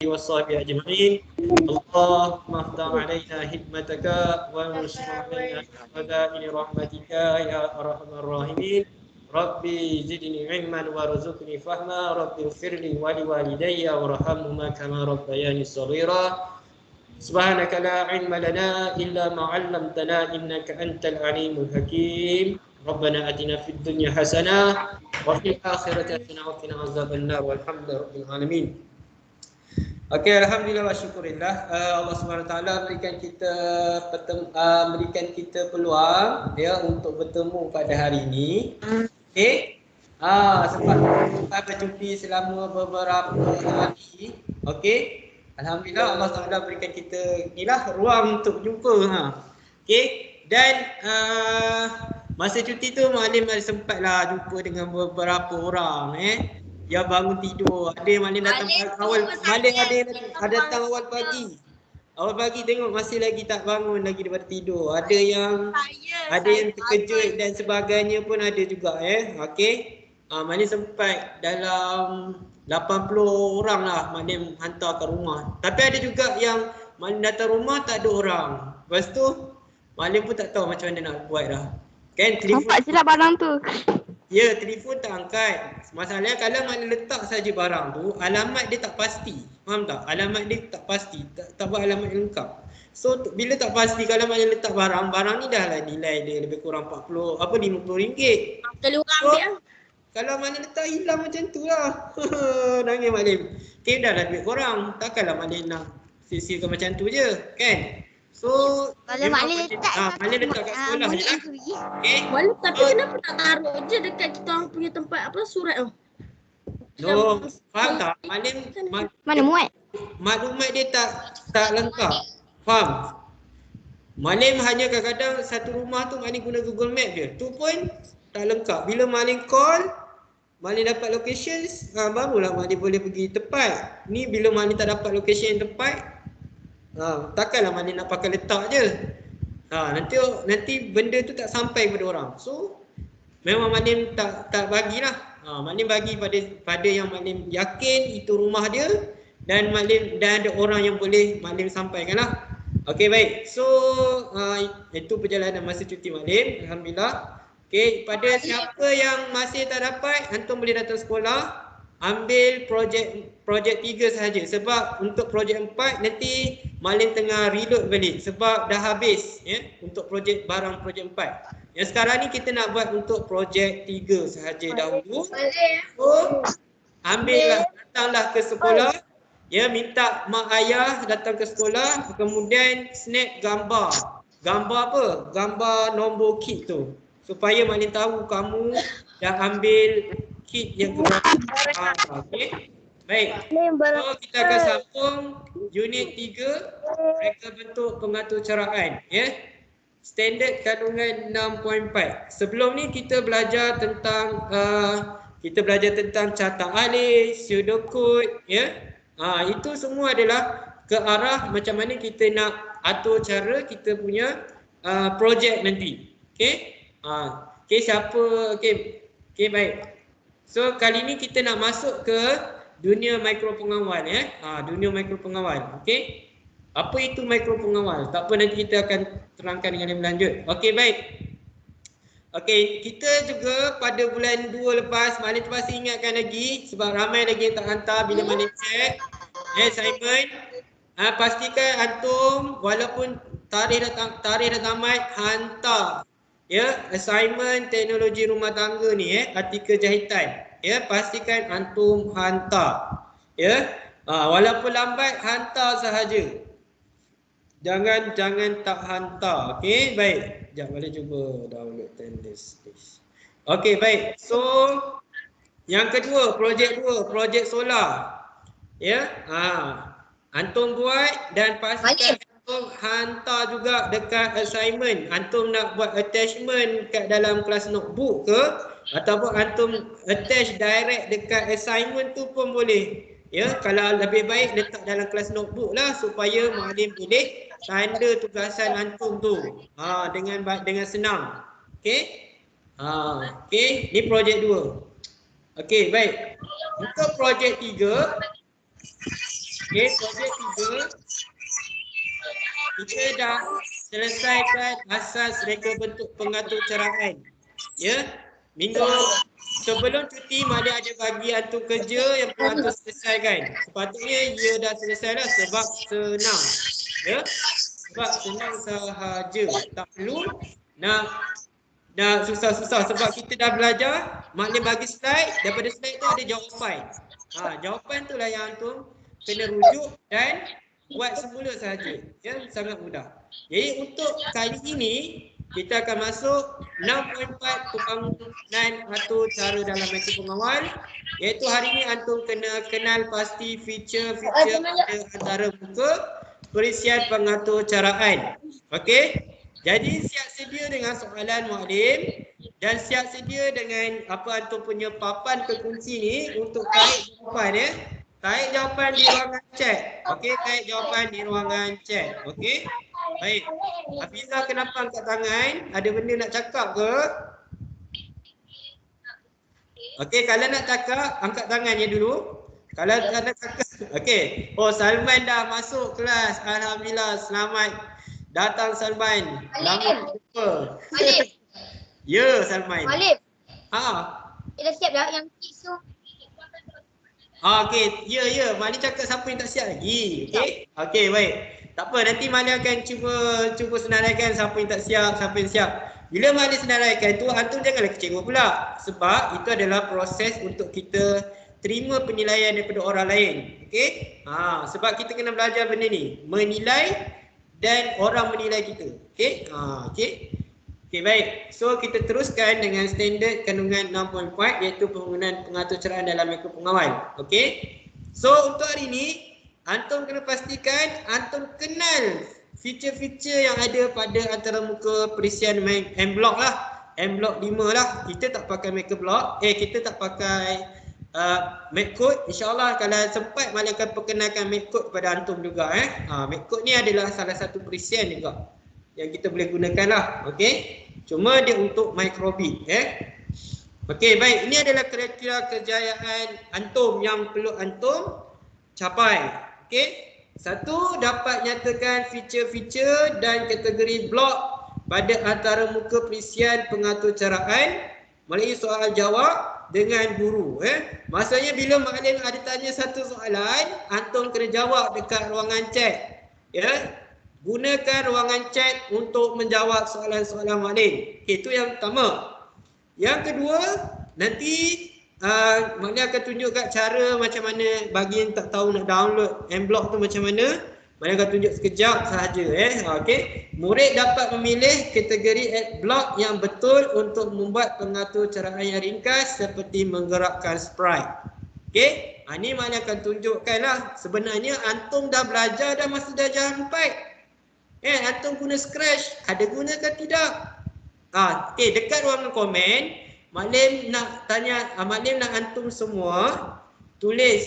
وصحبه أجمعين. اللهم افتح علينا حكمتك وانشر علينا خزائن رحمتك يا أرحم الراحمين. ربي زدني علما وارزقني فهما. ربي اغفر لي ولوالدي وارحمهما كما ربياني صغيرا. سبحانك لا علم لنا إلا ما علمتنا إنك أنت العليم الحكيم. ربنا آتنا في الدنيا حسنة وفي الآخرة حسنة وقنا عذاب النار والحمد لله رب العالمين. Okey, alhamdulillah wa syukurillah. Allah Subhanahu Wa Taala berikan kita peluang ya untuk bertemu pada hari ini. Okey. Sebab kita bercuti selama beberapa hari. Okey. Alhamdulillah Allah Taala berikan kita inilah ruang untuk berjumpa Okey. Dan masa cuti tu Malim ada sempatlah jumpa dengan beberapa orang yang bangun tidur. Ada yang Malim datang awal, Malim ada datang awal pagi. Awal pagi tengok masih lagi tak bangun lagi daripada tidur. Ada yang terkejut dan sebagainya pun ada juga Okey. Malim sempat dalam 80 orang lah Malim hantar ke rumah. Tapi ada juga yang Malim datang rumah tak ada orang. Lepas tu Malim pun tak tahu macam mana nak buat dah. Kan telefon nampak silap barang tu. Ya, telefon tak angkat. Masalahnya kalau Malim letak saja barang tu, alamat dia tak pasti. Faham tak? Alamat dia tak pasti. Tak buat alamat lengkap. So bila tak pasti kalau Malim letak barang ni dah lah nilai dia lebih kurang 50 ringgit. Kalau orang ambil Kalau Malim letak hilang macam tu lah. Nangis Malim. Okay, dah lah duit korang. Takkanlah Malim nak sia-siakan macam tu je. Kan? So Kalau Malim letak Malim letak kat sekolah je lah. Okay? Malu tapi kenapa tak taruh je dekat kita orang punya tempat surat tu? No, faham tak? Malim Mana muat? maklumat dia tak lengkap. Faham? Malim hanya kadang-kadang satu rumah tu Malim guna Google Map je. Tu pun tak lengkap. Bila Malim call, Malim dapat locations, barulah Malim boleh pergi tepat. Ni bila Malim tak dapat location yang tepat, takkanlah Malim nak pakai letak je. Nanti benda tu tak sampai kepada orang. So memang Malim tak bagilah. Malim bagi pada yang Malim yakin itu rumah dia dan ada orang yang boleh Malim sampaikanlah. Okey, baik. So itu perjalanan masa cuti Malim. Alhamdulillah. Okey, pada siapa yang masih tak dapat, antum boleh datang sekolah, ambil projek 3 sahaja. Sebab untuk projek 4 nanti Malim tengah reload balik sebab dah habis untuk projek 4. Yang sekarang ni kita nak buat untuk projek 3 sahaja dahulu. So datanglah ke sekolah. Minta mak ayah datang ke sekolah, kemudian snap gambar. Gambar apa? Gambar nombor kit tu. Supaya Malim tahu kamu dah ambil kit yang okey. Baik. So kita akan sambung unit 3 reka bentuk pengatur caraan Standard kandungan 6.4. Sebelum ni kita belajar tentang carta alih, pseudocode itu semua adalah ke arah macam mana kita nak atur cara kita punya projek nanti. Okey? Okey, baik. So kali ni kita nak masuk ke dunia mikropengawal dunia mikropengawal. Okey. Apa itu mikropengawal? Tak apa, nanti kita akan terangkan dengan lebih lanjut. Okey, baik. Okey, kita juga pada bulan 2 lepas, Malim terpaksa ingatkan lagi sebab ramai lagi yang tak hantar bila Malim check assignment. Pastikan antum walaupun tarikh dah tamat, hantar assignment teknologi rumah tangga ni artikel jahitan. Pastikan antum hantar. Walaupun lambat, hantar sahaja. Jangan tak hantar. Okey, baik. Sekejap boleh cuba download Tendes. Okey, baik. So yang kedua, projek 2, projek solar. Antum buat dan pastikan antum hantar juga dekat assignment. Antum nak buat attachment kat dalam kelas notebook ke ataupun antum attach direct dekat assignment tu pun boleh. Kalau lebih baik letak dalam kelas notebook lah supaya Malim boleh tanda tugasan antum tu dengan senang. Okey? Okey, ni projek 2. Okey, baik. Untuk projek 3 Okey, projek 3 kita dah selesaikan asas reka bentuk pengatur ceraian. Ya. Minggu sebelum cuti Malia ada bagi antum kerja yang perlu antum selesaikan. Sepatutnya ia dah selesai dah sebab senang. Ya. Sebab senang sahaja. Tak perlu nak susah-susah sebab kita dah belajar. Maklim bagi slide, daripada slide tu ada jawapan. Jawapan tu lah yang antum kena rujuk dan buat semula sahaja. Ya, sangat mudah. Jadi untuk kali ini kita akan masuk 6.4 pembangunan atur cara dalam masa pengawal, iaitu hari ini antum kena kenal pasti feature-feature pada antara muka perisian pengatur caraan. Okey? Jadi siap sedia dengan soalan Muallim dan siap sedia dengan apa antum punya papan kekunci ni untuk tarik jawapan ya. Tarik jawapan di ruangan chat. Okey, tarik jawapan di ruangan chat. Okey? Baik. Hafizah kenapa angkat tangan? Ada benda nak cakap ke? Okey, kalau nak cakap angkat tangan ya dulu. Kalau tak nak cakap. Okey. Oh, Salman dah masuk kelas. Alhamdulillah, selamat datang Salman. Lama jumpa. Malim. Ya, Salman. Malim. Kita dah siap dah yang kids tu. Okey, ya. Mali cakap siapa yang tak siap lagi. Okey. Okey, baik. Tak apa, nanti Mali akan cuba senaraikan siapa yang tak siap, siapa yang siap. Bila Mali senaraikan tu, antum janganlah kecewa pula. Sebab itu adalah proses untuk kita terima penilaian daripada orang lain. Okey? Sebab kita kena belajar benda ni, menilai dan orang menilai kita. Okey? Okey. Okey, baik. So kita teruskan dengan standard kandungan 6.4 iaitu penggunaan pengatur ceraian dalam ekor pengawal. Okey. So untuk hari ini antum kena pastikan antum kenal feature-feature yang ada pada antara muka perisian M-block lah. M-block 5 lah. Kita tak pakai maker block. Kita tak pakai make code. InsyaAllah kalau sempat Mali akan perkenalkan make code kepada antum juga. Make code ni adalah salah satu perisian juga yang kita boleh gunakan lah. Okey. Cuma dia untuk microbit. Okey, baik. Ini adalah kriteria kejayaan antum yang perlu antum capai. Okey. Satu, dapat nyatakan feature-feature dan kategori blok pada antara muka perisian pengatur caraan melalui soal jawab dengan guru. Maksudnya bila Maklim ada tanya satu soalan, antum kena jawab dekat ruangan chat. Ya. Gunakan ruangan chat untuk menjawab soalan-soalan Maklim. Itu yang pertama. Yang kedua, nanti Maklim akan tunjuk kat cara macam mana bagi yang tak tahu nak download M-block tu macam mana. Maklim akan tunjuk sekejap sahaja. Okey. Murid dapat memilih kategori ad-block yang betul untuk membuat pengatur caraan yang ringkas seperti menggerakkan sprite. Okey. Ini Maklim akan tunjukkan lah. Sebenarnya antum dah belajar dah masa darjah 4. Antum guna Scratch, ada guna ke tidak? Okey, dekat ruangan komen, Maklim nak tanya, Maklim nak antum semua tulis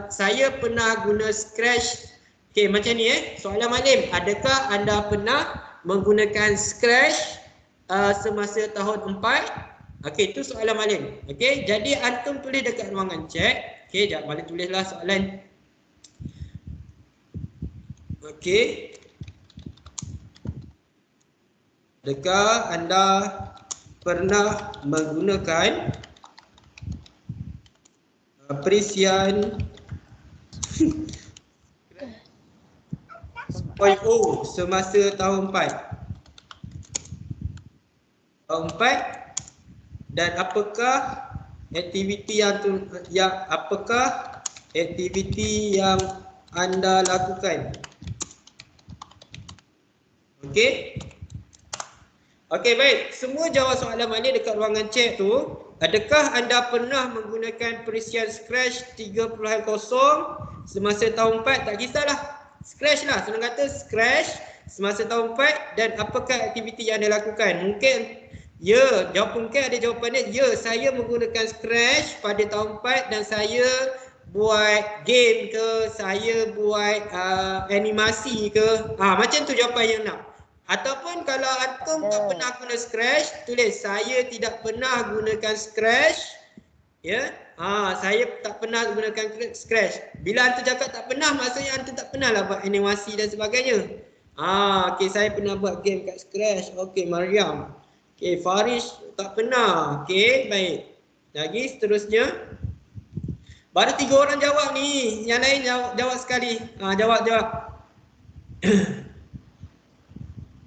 saya pernah guna Scratch. Okey, macam ni soalan Maklim, adakah anda pernah menggunakan Scratch semasa tahun 4? Okey, itu soalan Maklim. Okey, jadi antum tulis dekat ruangan chat. Okey, jap Maklim tulislah soalan. Okey. Adakah anda pernah menggunakan perisian 0.0 semasa tahun 4? Tahun 4, dan apakah aktiviti yang anda lakukan? Okey. Okey, baik. Semua jawab soalan Maklim dekat ruangan chat tu. Adakah anda pernah menggunakan perisian Scratch 3.0 semasa tahun 4? Tak kisahlah. Scratch lah. Senang kata Scratch semasa tahun 4, dan apakah aktiviti yang anda lakukan? Mungkin ya, mungkin ada jawapannya. Ya, saya menggunakan Scratch pada tahun 4 dan saya buat game ke, saya buat animasi ke. Macam tu jawapan yang nak. Ataupun kalau antum tak pernah guna Scratch, tulis saya tidak pernah gunakan Scratch. Ya. Saya tak pernah gunakan Scratch. Bila antum cakap tak pernah, maksudnya antum tak pernah lah buat animasi dan sebagainya. Okey, saya pernah buat game kat Scratch. Okey, Mariam. Okey, Farish tak pernah. Okey, baik. Lagi seterusnya. Baru 3 orang jawab ni. Yang lain jawab sekali. Jawab.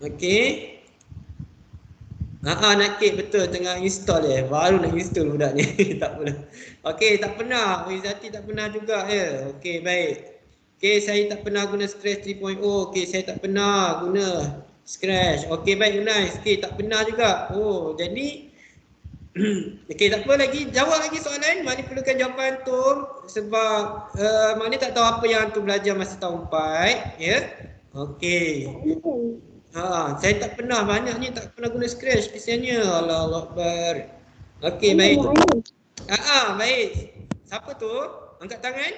Okey. Nakik betul tengah install baru nak install budak ni. Tak pernah. Okey, tak pernah. Izzati tak pernah juga ya. Okey, baik. Okey, saya tak pernah guna Scratch 3.0. Okey, saya tak pernah guna Scratch. Okey, baik, nice. Okey, tak pernah juga. Oh, jadi okey, tak apa lagi. Jawab lagi soalan. Mani perlukan jawapan antum sebab Mani tak tahu apa yang antum belajar masa tahun 4, ya. Okey. Saya tak pernah, banyaknya tak pernah guna Scratch kesiannya. Allah Akbar. Okey, baik. Baik. Siapa tu? Angkat tangan.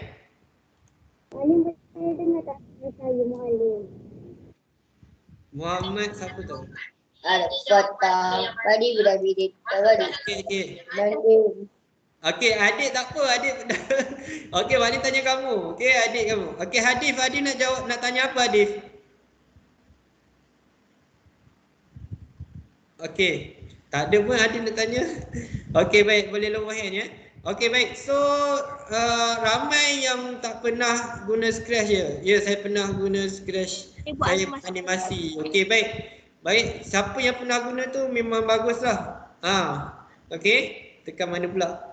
Muallim, saya dengar tak saya Muallim? Muhammad siapa tu? Al-Fatah. Tadi sudah bidik. Okey. Muallim. Okey, adik tak apa, adik. Okey, Wali tanya kamu. Okey, adik kamu. Okey, Hadif nak jawab, nak tanya apa Hadif? Okey, tak ada pun Hadif nak tanya. Okey, baik, boleh lower hand ya. Okey, baik. So, ramai yang tak pernah guna Scratch ya. Ya, saya pernah guna Scratch. Saya animasi. Okey, baik. Baik, siapa yang pernah guna tu memang baguslah. Okey, tekan mana pula?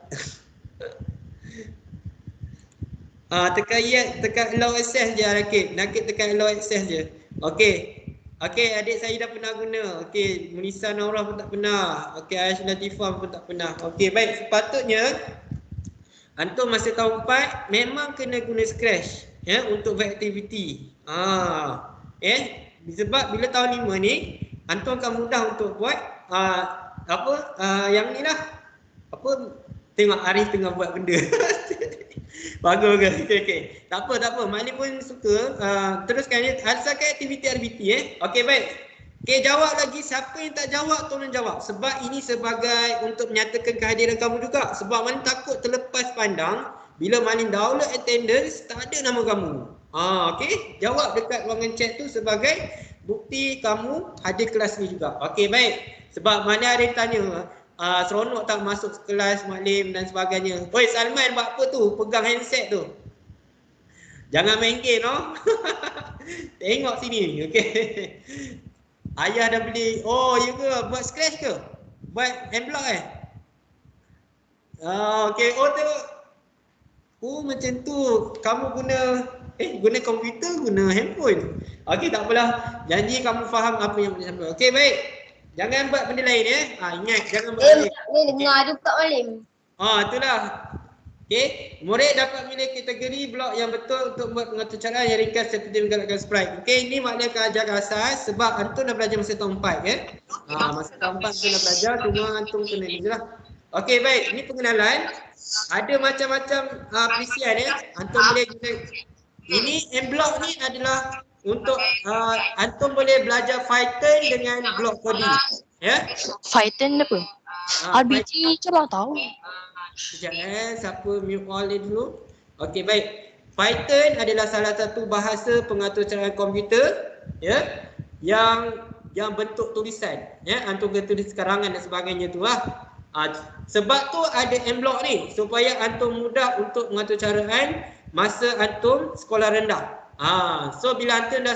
Tekan allow access je Nakib tekan allow access je. Okey, adik saya dah pernah guna. Okey, Melissa Naurah pun tak pernah. Okey, Aish Latifah pun tak pernah. Okey, baik, sepatutnya antum masa tahun 4 memang kena guna Scratch ya untuk buat aktiviti. Sebab bila tahun 5 ni antum akan mudah untuk buat yang ni lah. Tengok Arif tengah buat benda. Bagus ke? Okey. Tak apa. Makni pun suka. Teruskan ni. Asalkan aktiviti. Okey, baik. Okey, jawab lagi. Siapa yang tak jawab, tolong jawab. Sebab ini sebagai untuk menyatakan kehadiran kamu juga. Sebab Makni takut terlepas pandang. Bila Makni download attendance, tak ada nama kamu. Okey. Jawab dekat ruangan chat tu sebagai bukti kamu hadir kelas ni juga. Okey, baik. Sebab mana ada yang tanya, seronok tak masuk kelas Maklim dan sebagainya. Oi, Salman buat apa tu? Pegang handset tu. Jangan main game, no? Tengok sini. Okey. Ayah dah beli. Oh, ya ke? Buat Scratch ke? Buat M-Block okey. Oh, tengok. Macam tu. Kamu guna komputer, guna handphone. Okey, tak apalah. Janji kamu faham apa yang boleh sampai. Okey, baik. Jangan buat benda lain ya. Ingat jangan buat benda lain. Ni dengar juga Muallim. Itulah. Okey, murid dapat pilih kategori blok yang betul untuk buat pengaturcaraan yang ringkas seperti menggalakkan sprite. Okey, ini maknanya akan ajar asas sebab antum dah belajar masa tahun 4 ya. Masa tahun 4 antum dah belajar, cuma antum kena ni jelah. Okey, baik. Ini pengenalan. Ada macam-macam perisian ya. Antum boleh guna. Ini M-Block ni adalah untuk antum boleh belajar Python dengan block coding. Ya? Python apa? RBG celah tahu. Sekejap siapa mute all ni dulu. Okey, baik. Python adalah salah satu bahasa pengatur caraan komputer ya yang bentuk tulisan ya, antum kena tulis karangan dan sebagainya tu lah. Sebab tu ada M-Block ni supaya antum mudah untuk mengatur caraan masa antum sekolah rendah. So bila antum dah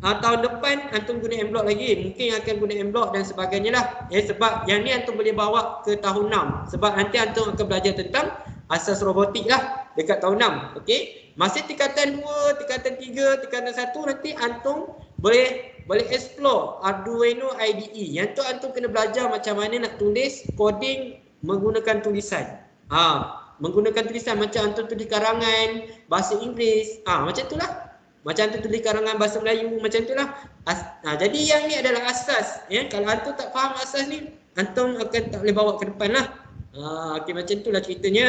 tahun depan antum guna M-Block lagi, mungkin akan guna M-Block dan sebagainya lah. Sebab yang ni antum boleh bawa ke tahun 6. Sebab nanti antum akan belajar tentang asas robotik lah dekat tahun 6. Okey. Masa tingkatan 2, tingkatan 3, tingkatan 1 nanti antum boleh explore Arduino IDE. Yang tu antum kena belajar macam mana nak tulis coding menggunakan tulisan. Menggunakan tulisan macam antum tulis karangan bahasa Inggeris. Macam itulah. Macam antum tulis karangan bahasa Melayu, macam itulah. Jadi yang ni adalah asas ya. Kalau antum tak faham asas ni, antum akan tak boleh bawa ke depan lah. Okey, macam itulah ceritanya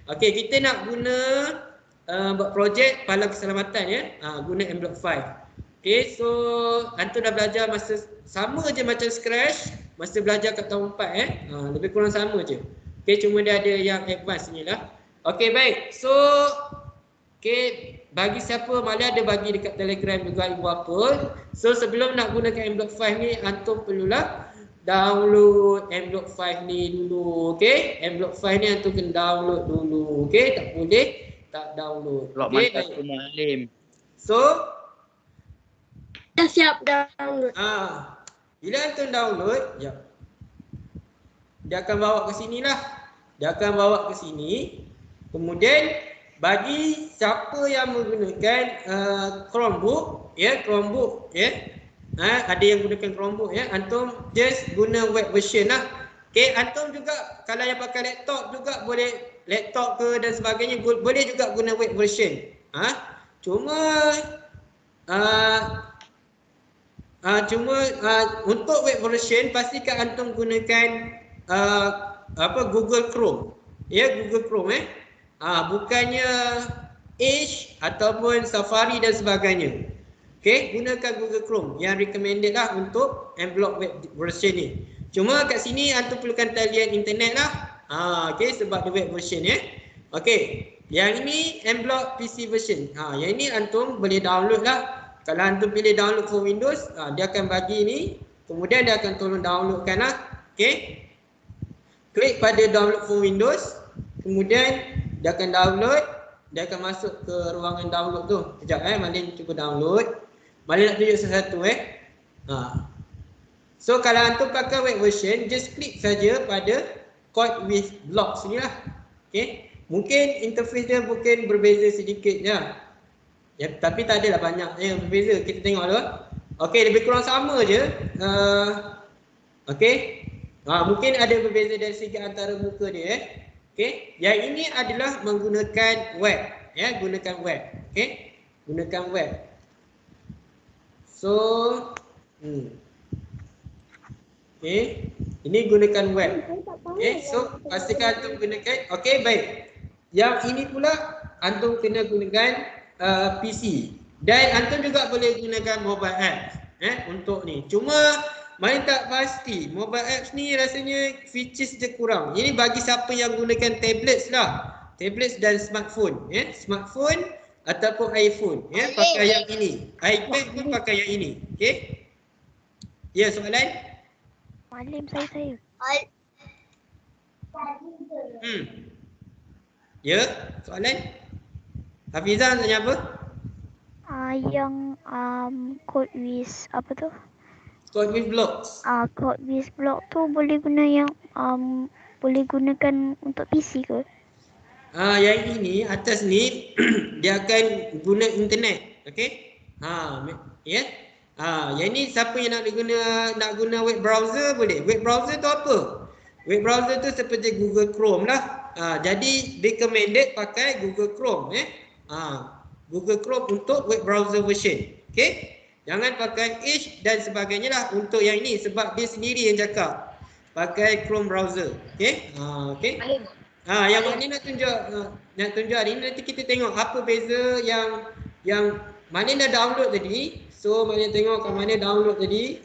Okey, kita nak guna buat projek palang keselamatan ya. Guna M-Block 5. Okey, so antum dah belajar masa sama je macam Scratch, masa belajar kat tahun 4 lebih kurang sama je. Okay, cuma dia ada yang advance ni lah. Okay, baik. So, okay, bagi siapa malah ada bagi dekat Telegram juga ibu apa. So, sebelum nak gunakan mBlock 5 ni, antum perlulah download mBlock 5 ni dulu. Okay, mBlock 5 ni antum kena download dulu. Okay, tak boleh tak download. Blok Okay, mantap baik. tu Malim. So, Dah siap download. bila antum download, dia akan bawa ke sini lah. Dia akan bawa ke sini. Kemudian bagi siapa yang menggunakan Chromebook, Chromebook, ada yang gunakan Chromebook, antum just guna web version lah. Okay, antum juga kalau yang pakai laptop juga boleh, laptop ke dan sebagainya boleh juga guna web version. Cuma untuk web version pastikan antum gunakan Google Chrome. Google Chrome bukannya Edge ataupun Safari dan sebagainya. Okay, gunakan Google Chrome yang recommended lah untuk mBlock web version ni. Cuma kat sini antum perlukan talian internet lah. Okay, sebab dia web version Okay, yang ini mBlock PC version. Yang ini antum boleh download lah. Kalau antum pilih download for Windows, dia akan bagi ni. Kemudian dia akan tolong downloadkan lah. Okay, klik pada download for Windows. Kemudian dia akan download. Dia akan masuk ke ruangan download tu. Sekejap Malin cuba download. Malin nak tunjuk satu-satu So kalau antum pakai web version, just klik saja pada Code with Blocks ni lah. Okay, mungkin interface dia mungkin berbeza sedikit je. Tapi tak adalah banyak yang berbeza. Kita tengok dulu. Okay, lebih kurang sama je. Okay, mungkin ada berbeza dari segi antara muka dia. Okay, yang ini adalah menggunakan web. Gunakan web. Okay, gunakan web. So, okay, ini gunakan web. Okay, so pastikan antum gunakan. Okay, baik. Yang ini pula antum kena gunakan PC. Dan antum juga boleh gunakan mobile apps untuk ni. Cuma Malin tak pasti. Mobile apps ni rasanya features dia kurang. Ini bagi siapa yang gunakan tablets lah. Tablets dan smartphone. Smartphone ataupun iPhone. Pakai yang ini. iPad pun pakai yang ini. Okay. Ya, soalan? Malim saya. Ya, soalan? Hafizah tanya apa? Yang code with apa tu? Code with Blocks. Code with block tu boleh guna yang boleh gunakan untuk PC ke? Yang ini atas ni dia akan guna internet. Okey? Yang ni siapa yang nak guna web browser boleh. Web browser tu apa? Web browser tu seperti Google Chrome lah. Jadi recommended pakai Google Chrome Google Chrome untuk web browser version. Okey? Jangan pakai Edge dan sebagainya lah untuk yang ini sebab dia sendiri yang cakap pakai Chrome browser. Okey? Okey. Yang Malin nak tunjuk hari ni, nanti kita tengok apa beza yang Malin dah download tadi. So Malin tengok kat mana download tadi.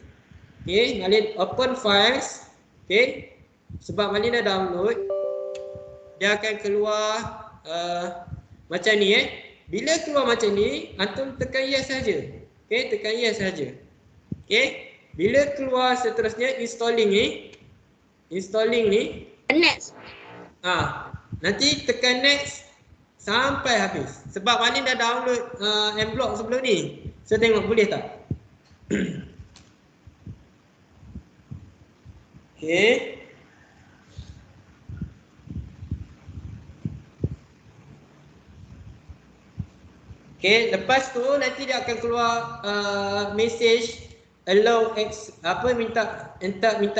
Okey, Malin open files. Okey. Sebab Malin dah download, dia akan keluar macam ni Bila keluar macam ni, antum tekan yes saja. Okey, tekan yes saja. Okey. Bila keluar seterusnya installing ni Next. Nanti tekan next sampai habis. Sebab Malin dah download mBlock sebelum ni. So tengok boleh tak? Okey. Okey, lepas tu nanti dia akan keluar message allow minta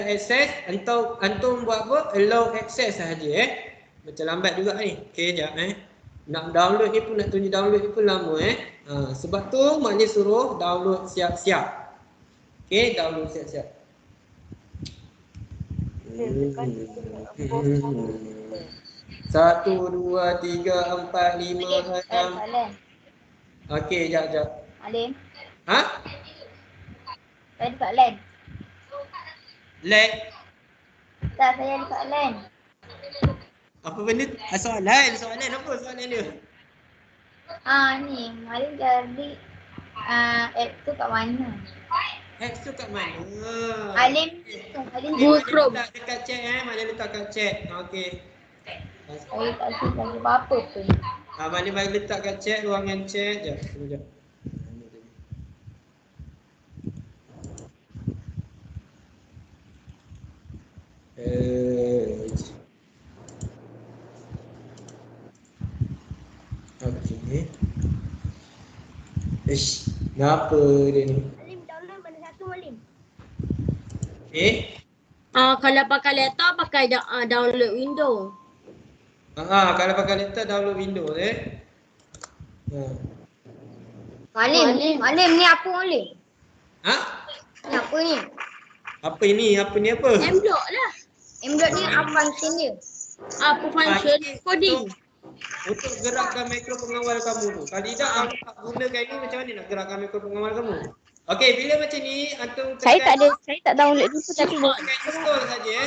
access. Antum buat apa? Allow access sahaja Macam lambat juga ni. Okey, jap Nak download ni pun, nak tunjuk download ni pun lama sebab tu Malin suruh download siap-siap. Okey, download siap-siap. 1 2 3 4 5 6. Okey, jap. Alim. Saya dekat LAN. Lag. Tak, saya dekat LAN. Apa benda? Soalan apa soalan dia? Ni Malin cari app tu kat mana? Apps tu kat mana? Malin Google Chrome. Letak dekat chat Mana letak kat chat. Okey. saya tak suka apa-apa pun. Mana bagi letak kat chat, ruangan chat. Sekejap. Okey. Kenapa dia ni? Malim download mana satu Malim? Kalau pakai laptop pakai download Windows. Kalau pakai laptop download Windows Malin ni apa Malin? Ni apa ni? Apa ini? Apa ni apa? M-Block lah. M.dot ni apa function dia? Apa function coding? Untuk gerakkan mikro pengawal kamu tu. Kalau tidak kamu tak gunakan ni, macam mana nak gerakkan mikro pengawal kamu? Okey, bila macam ni antum Saya tak download dulu tadi. tekan install saja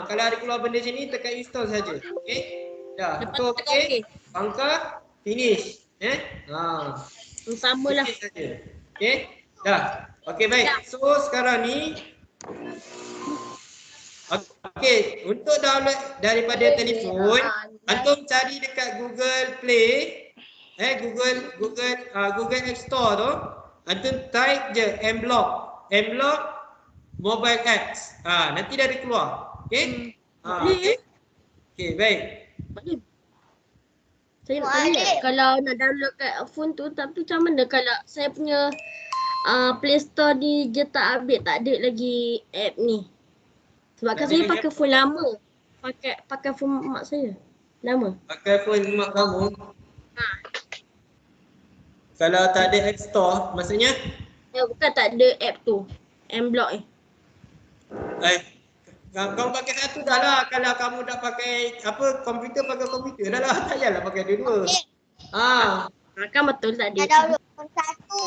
kalau ada keluar benda macam ni tekan install saja. Okey. Dah, Lepas tu tu tekan okey. okey. Bangka finish. Samalah. Finish saja. Okey. Dah. Okey, baik. So sekarang ni okey, untuk download daripada telefon, antum cari dekat Google Play, Google App Store tu, antum type je M-Block mobile apps. Nanti dah ada keluar. Okey? Okey. Okey, baik. Saya nak tanya kalau nak download kat phone tu, tapi macam mana kalau saya punya Play Store ni je tak update, tak ada lagi app ni. Sebab kan Tak ada saya lagi pakai phone lama. Pakai phone mak saya. Lama. Pakai phone mak kamu. Kalau tak ada App Store, maksudnya Ya, bukan tak ada app tu. M-Block ni. kamu pakai satu dah lah. Kalau kamu dah pakai komputer, pakai komputer dah lah. Tak payahlah pakai dua-dua. Kan betul tak ada. Tak download mana satu.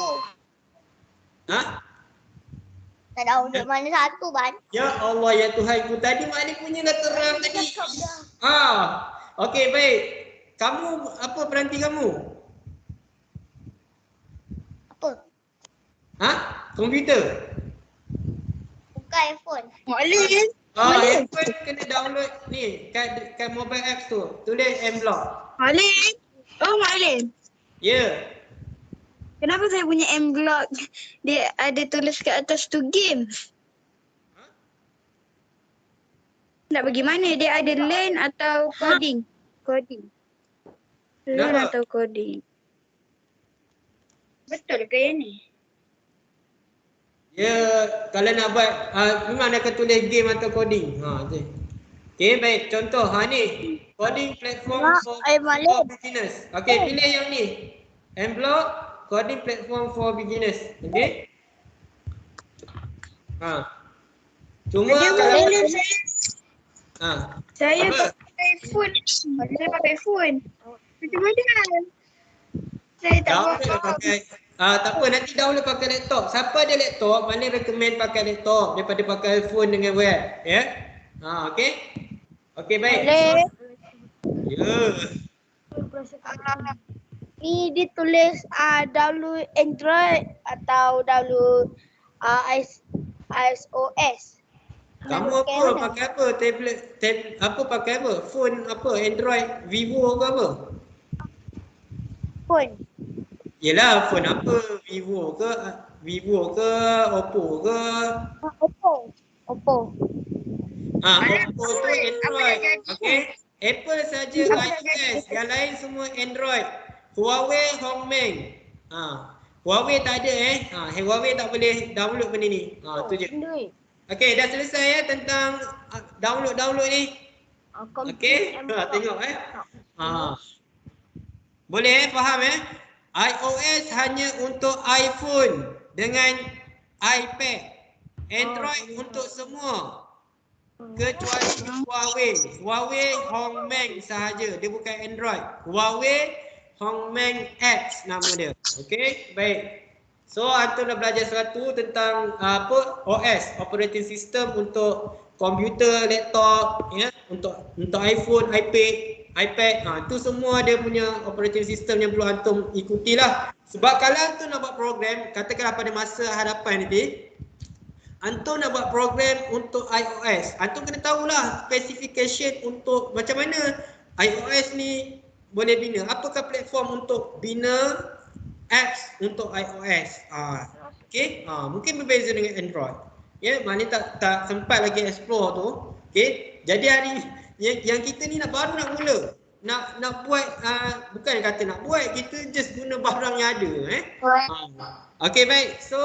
Tak download mana satu Ban. Ya Allah, ya Tuhanku. Tadi Malik punya dah terang tadi. Okey, baik. Kamu, apa peranti kamu? Apa? Komputer? Bukan iPhone. Malin. Handphone kena download ni kat mobile apps tu. Tulis M-Block. Malin. Oh Malin. Ya. Kenapa saya punya M-Block dia ada tulis kat atas tu game? Nak bagi mana? Dia ada learn atau coding? Coding. Learn Kenapa? atau coding. Betul ke yang ni? Ya, kalau nak buat memang nak tulis game atau coding. Okey, baik. Contoh ni. Coding platform for beginners. Okey, pilih yang ni. M-Block coding platform for beginners. Okey? Cuma kalau Saya apa? pakai phone. Saya pakai phone. Macam mana? Saya tak Download faham. pakai tak apa, nanti download pakai laptop. Siapa ada laptop, Malin recommend pakai laptop daripada pakai phone dengan web, ya? Okey. Okey, baik. Boleh. Ya. Ni dia tulis download Android atau download iOS. Kamu apa? Pakai apa? Tablet, pakai apa? Phone apa? Android, Vivo ke apa? Phone. Yelah, phone apa? Vivo ke? Oppo ke? Oppo. Oppo tu Android. Okey. Apple saja iOS, yang lain semua Android. Huawei, Hongmeng. Huawei tak ada Huawei tak boleh download benda ni. Tu je. Okey, dah selesai tentang download ni. Okey, tengok boleh faham iOS hanya untuk iPhone dengan iPad. Android untuk semua. Kecuali Huawei Hongmeng sahaja. Dia bukan Android. Huawei Hongmeng X nama dia. Okey, baik. So antum dah belajar satu tentang OS, operating system untuk komputer, laptop, ya, untuk iPhone, iPad, itu semua dia punya operating system yang perlu antum ikutilah. Sebab kalau antum nak buat program, katakanlah pada masa hadapan nanti, antum nak buat program untuk iOS, antum kena tahulah specification untuk macam mana iOS ni boleh bina. Apakah platform untuk bina apps untuk iOS? Okey, mungkin berbeza dengan Android. Ya, maknanya tak sempat lagi explore tu. Okey, jadi hari yang kita ni baru nak mula. Nak buat, bukan kata nak buat, kita just guna barang yang ada. Okey, baik. So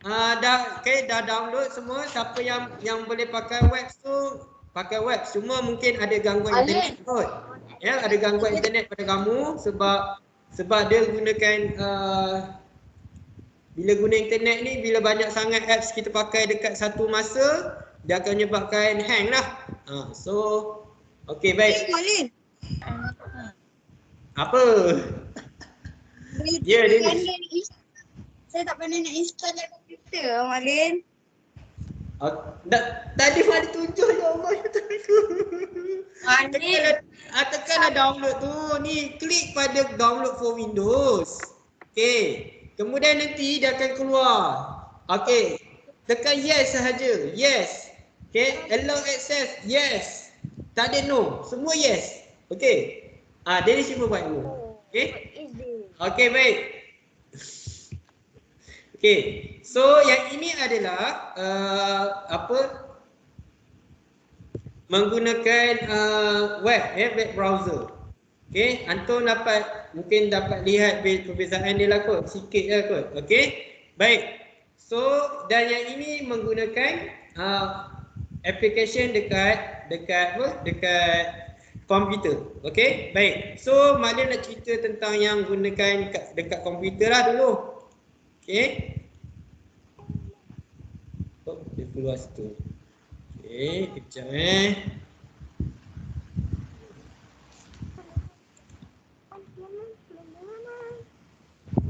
dah download semua. Siapa yang boleh pakai web tu pakai web. Cuma mungkin ada gangguan internet kot. Ya, ada gangguan internet pada kamu sebab dia gunakan bila guna internet ni, bila banyak sangat apps kita pakai dekat satu masa, dia akan menyebabkan hang lah. So okey, baik. Malin. Apa? Ya, dia saya tak pernah nak install dalam komputer, Malin. Tadi Malin tunjuk je Allah yang tu. Tekanlah download tu. Ni klik pada download for Windows. Okey. Kemudian nanti dia akan keluar. Okey. Tekan yes sahaja. Yes. Okey. Allow access. Yes. Tak ada no. Semua yes. Okey. Dia ni cuma buat dulu. Okey. Okey, baik. Okey. So yang ini adalah menggunakan web browser. Okey, antum mungkin dapat lihat perbezaan dia lah kot, sikit lah kot. Okey. Baik. So dan yang ini menggunakan application dekat komputer. Okey. Baik. So Malin nak cerita tentang yang gunakan dekat komputer lah dulu. Okey. Dia keluar situ. Okey, kejap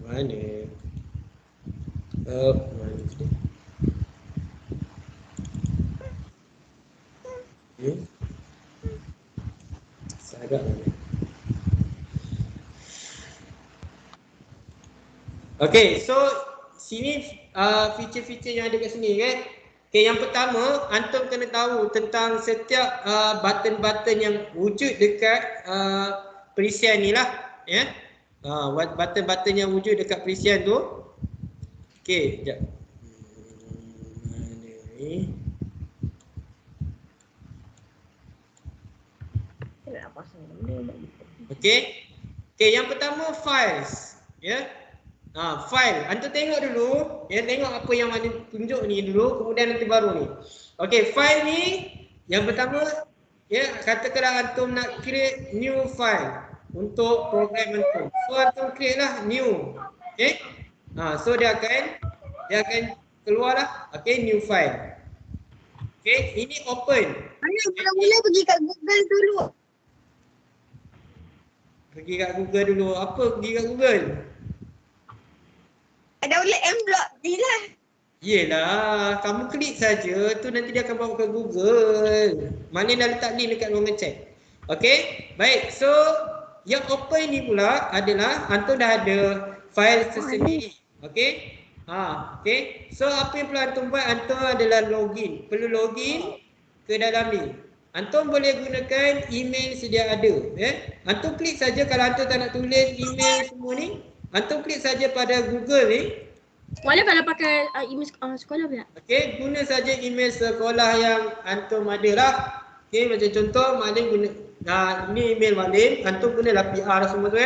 Mana? Mana sini? Sagak mana? Okey, so sini feature-feature yang ada kat sini kan. Okey, yang pertama antum kena tahu tentang setiap button-button yang wujud dekat perisian ni lah, ya. Button-button yang wujud dekat perisian tu. Okey, sekejap. Mana ni? Okey. Okey, yang pertama files, ya. File. Antum tengok dulu, ya, tengok apa yang Malin tunjuk ni dulu, kemudian nanti baru ni. Okey, file ni yang pertama, ya, katakanlah antum nak create new file untuk program antum. So antum create lah new. Okey. So dia akan keluar lah, okey, new file. Okey, ini open. Mula-mula pergi kat Google dulu. Pergi kat Google dulu. Apa pergi kat Google? Download M-Block ni lah. Yelah, kamu klik saja, tu nanti dia akan bawa ke Google. Malin dah letak link dekat ruangan chat. Okey, baik. So yang open ni pula adalah antum dah ada file tersendiri. Okey. Okey. So apa yang perlu antum buat, antum adalah login. Perlu login ke dalam ni. Antum boleh gunakan email sedia ada, ya. Antum klik saja kalau antum tak nak tulis email semua ni, antum klik saja pada Google ni. Boleh kalau pakai email sekolah pula. Okey, guna saja email sekolah yang antum ada lah. Okey, macam contoh Malin guna ini email Malin, antum gunalah PR semua tu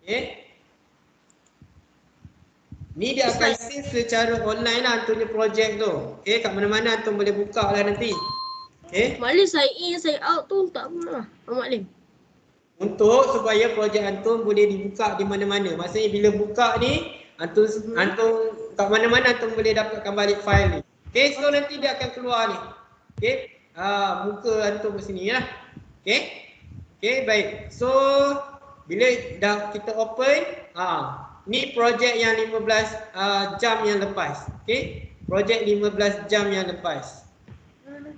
Okey. Ni dia akan save secara online lah antum punya projek tu. Okey, kat mana-mana antum boleh buka lah nanti. Okey. Malin sign in, sign out tu tak apa lah. Malin. Untuk supaya projek antum boleh dibuka di mana-mana. Maksudnya bila buka ni, antum kat mana-mana antum boleh dapatkan balik file ni. Okey, so nanti dia akan keluar ni. Okey, muka antum kat sini lah. Okey. Okey, baik. So bila dah kita open, ni projek yang 15 jam yang lepas. Okey. Projek 15 jam yang lepas.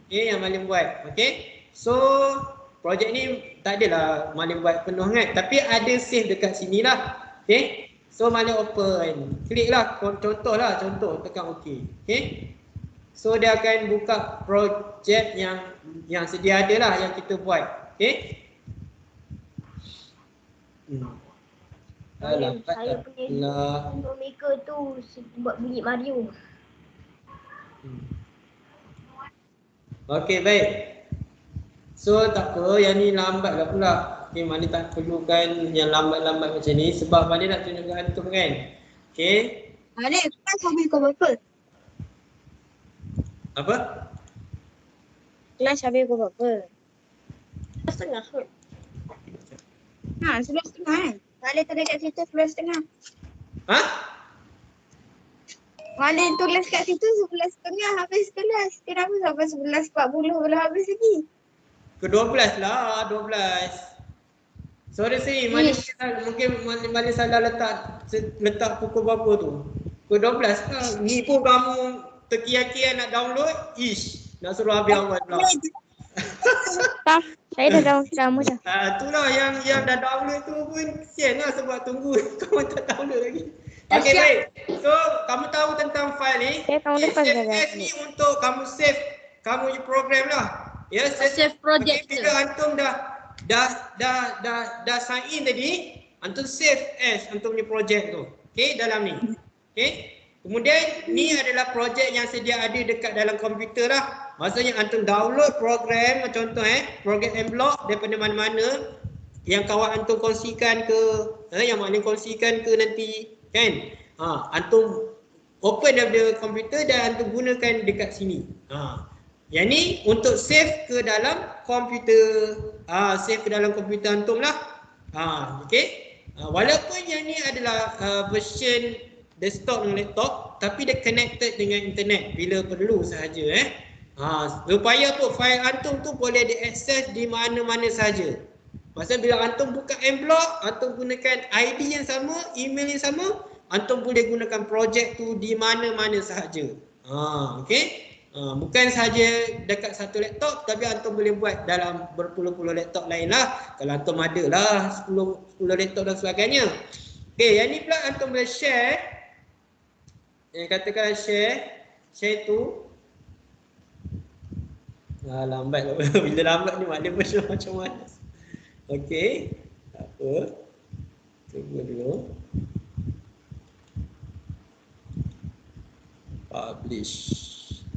Okey, yang Malim buat. Okey. So, projek ni tak adalah Malim buat penuh kan, tapi ada save dekat sini lah. Okey. So, Malim open. Klik lah, contoh lah, contoh, tekan OK. Okey. So, dia akan buka projek yang sedia ada lah yang kita buat. Okey. Malim, saya punya untuk maker tu buat bunyi Mario. Okey, baik. So tak apa, yang ni lambat lah pula. Okey, Malim tak perlukan yang lambat-lambat macam ni sebab Malim nak tunjukkan antum kan. Okey. Malim, kelas habis kau berapa? Apa? Kelas habis kau berapa? 11.30 kot. Ha, 11.30 kan? Malim tadi kat situ 11.30. Ha? Malim tulis kat situ 11.30 habis kelas. Kenapa sampai 11.40 belum habis lagi? Ke-12 lah, 12. Sorry, Malim mungkin Malim salah letak pukul berapa tu. Ke-12 lah. Ni pun kamu terkian-kian nak download, nak suruh habis awal pula. Tak, saya dah download lama dah. Itulah yang dah download tu pun kesian lah sebab tunggu kamu tak download lagi. Okey, baik. So, kamu tahu tentang file ni. Saya tahun lepas dah Save ni untuk kamu save kamu punya program lah. Ya, Save project bila antum dah sign in tadi, antum save as antum punya project tu. Okey, dalam ni. Okey. Kemudian ni adalah projek yang sedia ada dekat dalam komputer lah. Maksudnya antum download program, contoh program M-Block daripada mana-mana yang kawan antum kongsikan ke, yang Malim kongsikan ke nanti kan. Antum open daripada komputer dan antum gunakan dekat sini. Yang ni untuk save ke dalam komputer. Save ke dalam komputer antum lah. Okey. Walaupun yang ni adalah version desktop dan laptop, tapi dia connected dengan internet bila perlu sahaja supaya apa, file antum tu boleh diakses di mana-mana sahaja. Maksudnya bila antum buka M-Block, antum gunakan ID yang sama, email yang sama, antum boleh gunakan projek tu di mana-mana sahaja. Okey. Bukan sahaja dekat satu laptop, tapi antum boleh buat dalam berpuluh-puluh laptop lain lah. Kalau antum ada lah 10 laptop dan sebagainya. Okey, yang ni pula antum boleh share. Yang katakan share tu lambat. Bila lambat ni Malim macam mana. Okey, tak apa, tunggu dulu. Publish.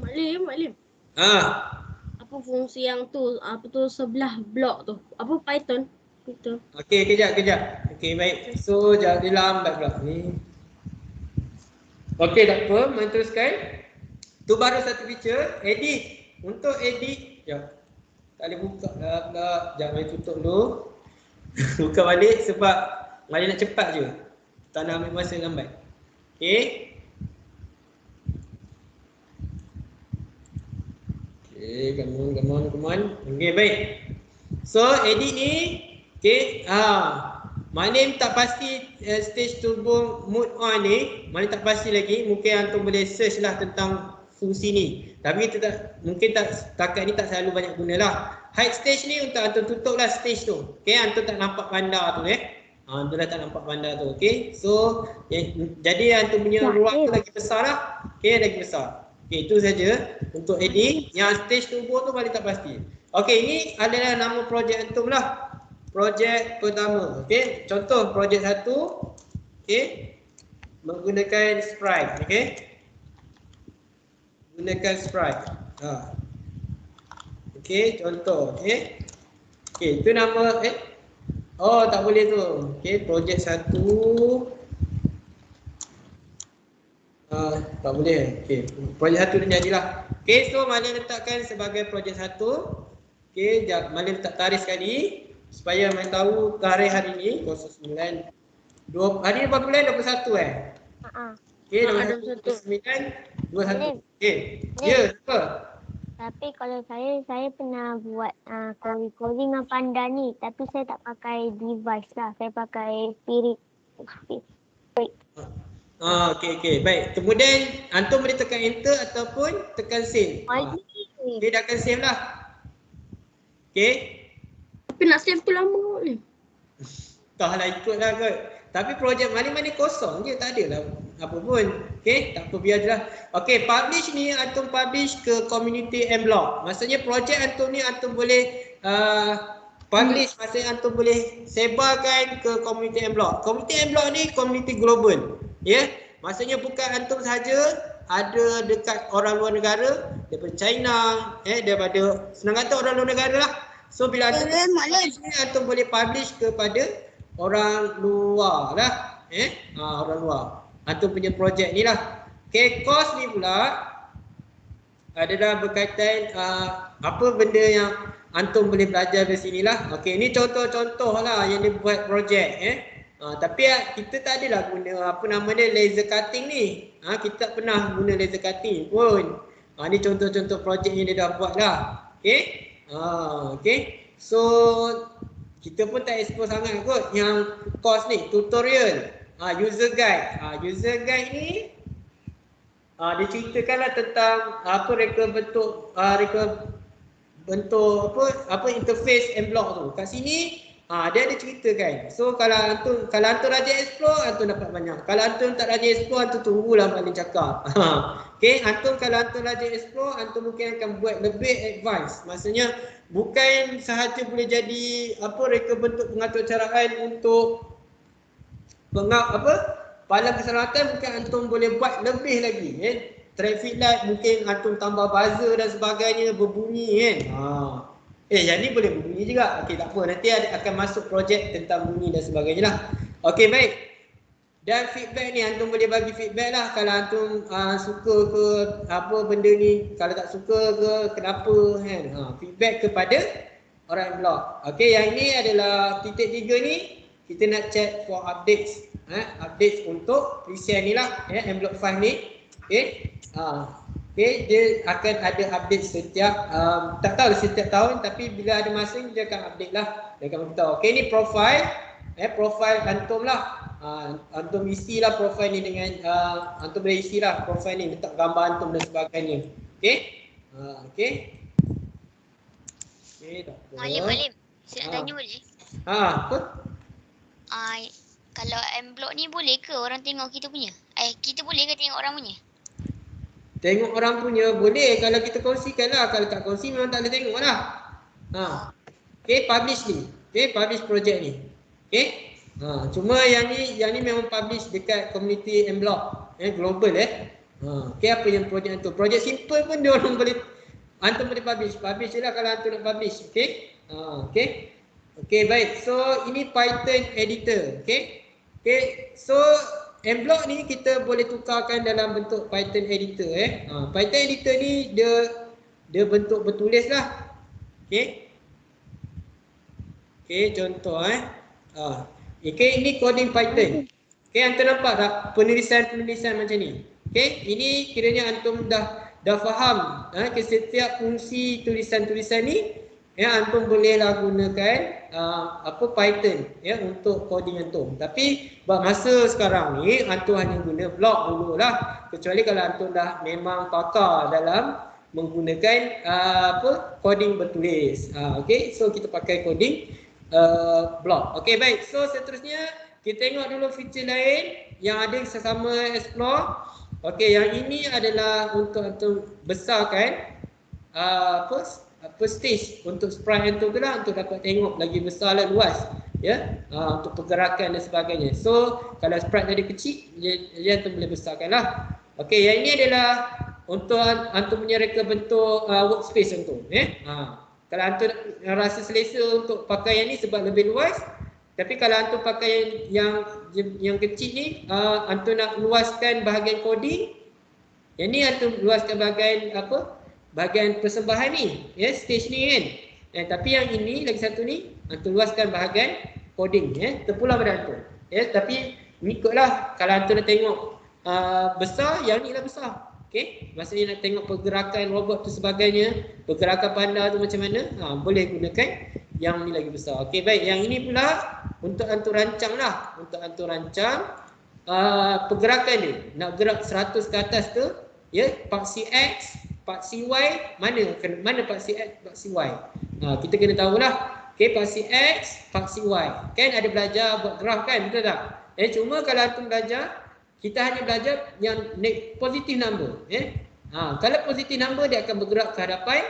Malim. Apa fungsi yang tu, apa tu sebelah blok tu? Apa Python? Itu. Okey, kejap. Okey, baik. So, dia lambat pula ni. Okey, tak apa, meneruskan. Tu baru satu feature, edit. Untuk edit, tak boleh buka dah pula. Sekejap, mari tutup dulu. Buka balik sebab Malim nak cepat je. Tak nak ambil masa lambat. Okey. Okay, come on. Okay, baik. So, edit ni, okay, Malim tak pasti stage turbo mode on ni, Malim tak pasti lagi. Mungkin antum boleh search lah tentang fungsi ni. Tapi mungkin setakat ni tak selalu banyak guna lah. Hide stage ni untuk antum tutup lah stage tu. Okay, antum tak nampak bandar tu antum dah tak nampak bandar tu. Okay, so jadi antum punya ruang tu lagi besar lah. Okay, lagi besar. Okay, itu saja untuk edit. Yang stage turbo tu Malim tak pasti. Okay, ini adalah nama projek antum lah. Projek pertama, okey. Contoh projek 1, okey. Menggunakan Sprite, okey. Gunakan Sprite. Okey, contoh, okey. Okey, itu nama oh, tak boleh tu. Okey, projek 1. Tak boleh. Okey, projek 1 dah jadilah. Okey, so Malim letakkan sebagai projek 1. Okey, jap Malim letak tarikh sekali. Supaya main tahu tarikh hari ni 09 hari ni berapa bulan? 21 Okey, 21 21. Okey. Ya, apa? Tapi kalau saya pernah buat coding dengan Panda ni, tapi saya tak pakai device lah. Saya pakai Spirit. Okey. Baik. Kemudian antum boleh tekan enter ataupun tekan save. Dia dah akan save lah. Okey. Tapi nak save tu lama ni. Entahlah ikutlah kot. Tapi projek mana-mana kosong je, tak ada lah apa pun. Okey, tak apa biar je lah. Okey, publish ni antum publish ke community mBlock. Maksudnya projek antum ni antum boleh publish, maksudnya antum boleh sebarkan ke community mBlock. Community mBlock ni community global. Ya, maksudnya bukan antum saja ada dekat orang luar negara, daripada China, daripada senang kata orang luar negara lah. So bila antum publish ni antum boleh publish kepada orang luar lah. Orang luar. Antum punya projek ni lah. Okay, course ni pula adalah berkaitan apa benda yang antum boleh belajar dari sini lah. Okay, ni contoh-contoh lah yang dia buat projek. Tapi kita tak adalah guna apa nama dia laser cutting ni. Kita tak pernah guna laser cutting pun. Ni contoh-contoh projek yang dia dah buat lah. Okay. Okay. So kita pun tak explore sangat kot yang course ni, tutorial, user guide. User guide ni dia ceritakanlah tentang apa reka bentuk interface mBlock tu. Kat sini dia ada ceritakan. So kalau antum rajin explore, antum dapat banyak. Kalau antum tak rajin explore, antum tunggulah paling cakap. Okay, kalau antum rajin explore, antum mungkin akan buat lebih advance. Maksudnya bukan sahaja boleh jadi reka bentuk pengatur caraan untuk palang keselamatan, mungkin antum boleh buat lebih lagi. Traffic light mungkin antum tambah buzzer dan sebagainya, berbunyi kan. Yang ni boleh berbunyi juga. Okey, tak apa. Nanti akan masuk projek tentang bunyi dan sebagainya lah. Okey, baik. Dan feedback ni antum boleh bagi feedback lah kalau antum suka ke apa benda ni, kalau tak suka ke kenapa kan. Feedback kepada orang blog. Okey, yang ini adalah titik 3 ni kita nak check for updates. Updates untuk present ni lah, mBlock 5 ni. Okey. Okay, dia akan ada update setiap tak tahu setiap tahun, tapi bila ada masa dia akan update lah. Dia akan beritahu. Okay, ni profile, profile antum lah. Antum isilah profile ni dengan antum boleh isilah profile ni, letak gambar antum dan sebagainya. Okay. Okay. Okay, tak apa. Malim, saya nak tanya boleh? Apa? Kalau mBlock ni boleh ke orang tengok kita punya? Kita boleh ke tengok orang punya? Tengok orang punya boleh kalau kita kongsikan lah. Kalau tak kongsi memang tak boleh tengok lah. Okay, publish ni. Okay, publish projek ni. Okay. Cuma yang ni memang publish dekat community mBlock. Global Okay, apa yang projek tu? Projek simple pun dia orang boleh, antum boleh publish. Publish je lah kalau antum nak publish. Okay. Okay. Okay, baik. So, ini Python editor. Okay. Okay, so mBlock ni kita boleh tukarkan dalam bentuk Python editor. Python editor ni dia bentuk bertulis lah. Okay. Okay, contoh okay, ini coding Python. Okay, antum nampak tak penulisan macam ni. Okay, ini kiranya antum dah faham setiap fungsi tulisan-tulisan ni. Antum bolehlah gunakan Python untuk coding antum. Tapi masa sekarang ni antum hanya guna blok dululah, kecuali kalau antum dah memang pakar dalam menggunakan coding bertulis. Okey, so kita pakai coding blok. Okey, baik. So seterusnya kita tengok dulu feature lain yang ada sesama explore. Okey, yang ini adalah untuk antum besarkan stage untuk sprite antum tu lah, untuk dapat tengok lagi besar lah, luas untuk pergerakan dan sebagainya. So kalau sprite tadi kecil, dia antum boleh besarkan lah. Okey, yang ini adalah untuk antum punya reka bentuk workspace antum. Kalau antum rasa selesa untuk pakai yang ni sebab lebih luas, tapi kalau antum pakai yang kecil ni, antum nak luaskan bahagian coding, yang ni antum luaskan bahagian persembahan ni, stage ni kan. Tapi yang ini lagi satu ni antum luaskan bahagian coding, terpulang pada antum. Tapi ikutlah, kalau antum nak tengok besar, yang ni lah besar. Okey, maksudnya nak tengok pergerakan robot tu sebagainya, pergerakan panda tu macam mana, boleh gunakan yang ni lagi besar. Okey, baik, yang ini pula untuk antum rancang lah, untuk antum rancang pergerakan dia. Nak gerak 100 ke atas tu, ya, paksi X, paksi Y, mana paksi X, paksi Y. Kita kena tahulah. Okey, paksi X, paksi Y. Kan ada belajar buat graf kan, betul tak? Cuma kalau antum belajar, kita hanya belajar yang positif number, kalau positif number dia akan bergerak ke hadapan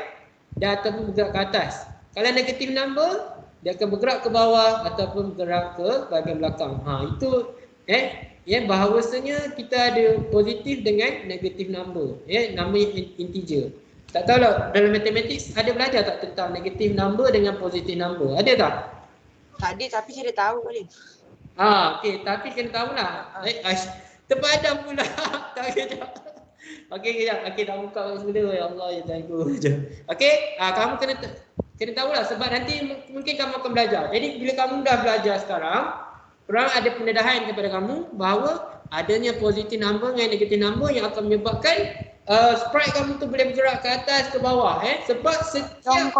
dan ataupun bergerak ke atas. Kalau negatif number dia akan bergerak ke bawah ataupun bergerak ke bahagian belakang. Itu bahawasanya kita ada positif dengan negatif number, nama integer. Tak tahu lah dalam matematik ada belajar tak tentang negatif number dengan positif number? Ada tak? Tak ada tapi saya dah tahu ni. Okey, tapi kena tahulah. Terpadam pula. Tak kejap. Okey, kejap. Okey, dah buka semula. Ya Allah, ya Tuhanku. Okey, kamu kena tahulah sebab nanti mungkin kamu akan belajar. Jadi bila kamu dah belajar sekarang, korang ada pendedahan kepada kamu bahawa adanya positif number dengan negatif number yang akan menyebabkan sprite kamu tu boleh bergerak ke atas ke bawah, sebab setiap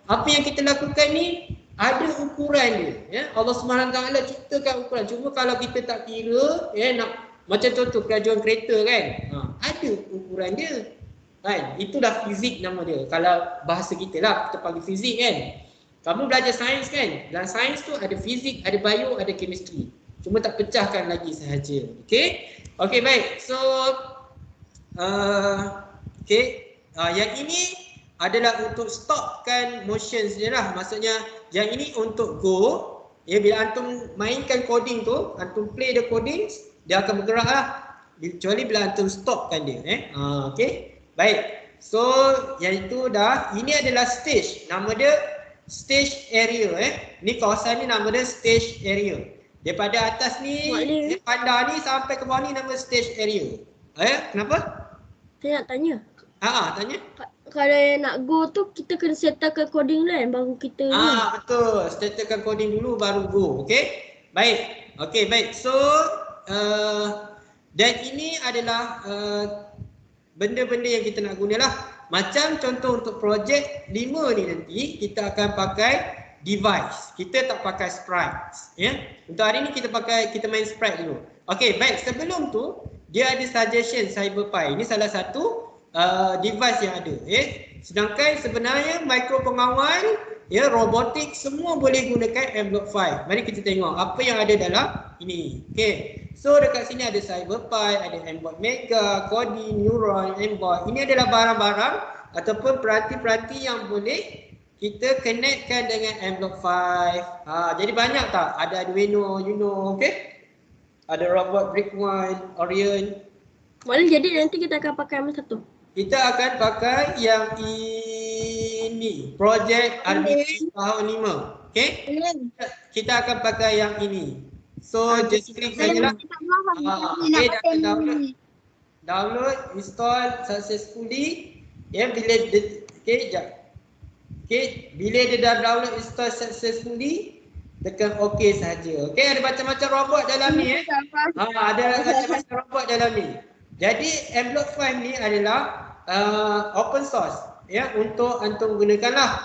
apa yang kita lakukan ni ada ukuran dia, Allah SWT ciptakan ukuran. Cuma kalau kita tak kira, nak macam contoh kelajuan kereta kan, ada ukuran dia kan. Itulah fizik nama dia. Kalau bahasa kita lah, kita panggil fizik kan. Kamu belajar sains kan, dalam sains tu ada fizik, ada bio, ada chemistry. Cuma tak pecahkan lagi sahaja. Okey, baik. So yang ini adalah untuk stopkan motion saja lah. Maksudnya yang ini untuk go. Bila antum mainkan coding tu, antum play the coding, dia akan bergerak lah. Kecuali bila antum stopkan dia. Okey, baik. So yang itu dah. Ini adalah stage. Nama dia stage area. Ni kawasan ni nama dia stage area. Daripada atas ni, pandar ni sampai ke bawah ni nama stage area. Kenapa? Saya nak tanya. Tanya. Kalau yang nak go tu kita kena settlekan coding kan baru kita betul. Settlekan coding dulu baru go. Okey. Baik. Okey, baik. So dan ini adalah benda-benda yang kita nak gunalah. Macam contoh untuk projek 5 ni nanti kita akan pakai device. Kita tak pakai sprites, Untuk hari ni kita main sprite dulu. Okey, baik. Sebelum tu dia ada suggestion CyberPi. Ini salah satu device yang ada, Sedangkan sebenarnya mikro pengawal, robotik semua boleh gunakan M.5. Mari kita tengok apa yang ada dalam ini. Okey. So dekat sini ada CyberPi, ada M.Bot Mega, Kodi, Neuron, M.Bot. Ini adalah barang-barang ataupun peranti-peranti yang boleh kita connectkan dengan M.5. Jadi banyak tak? Ada Arduino, Uno, okey? Ada robot Brick1, Orion. Boleh jadi nanti kita akan pakai mana satu? Kita akan pakai yang ini, projek RBT tahun 5. Okey? Kita akan pakai yang ini. So just klik sajalah. Okey, dah download. Download, install successfully. Bila bila dia dah download, install successfully, tekan OK saja. Okey, ada macam-macam robot dalam ni. Ada macam-macam robot dalam ni. Jadi M.5 ni adalah open source, untuk antum gunakanlah,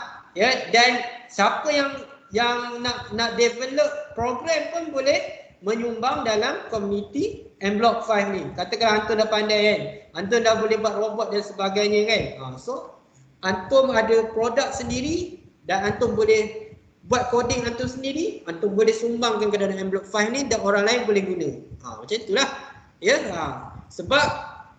dan siapa yang nak develop program pun boleh menyumbang dalam komuniti M.5 ni. Katakan antum dah pandai kan, antum dah boleh buat robot dan sebagainya kan. So antum ada produk sendiri dan antum boleh buat coding antum sendiri, antum boleh sumbangkan ke dalam M.5 ni dan orang lain boleh guna. Macam itulah. Sebab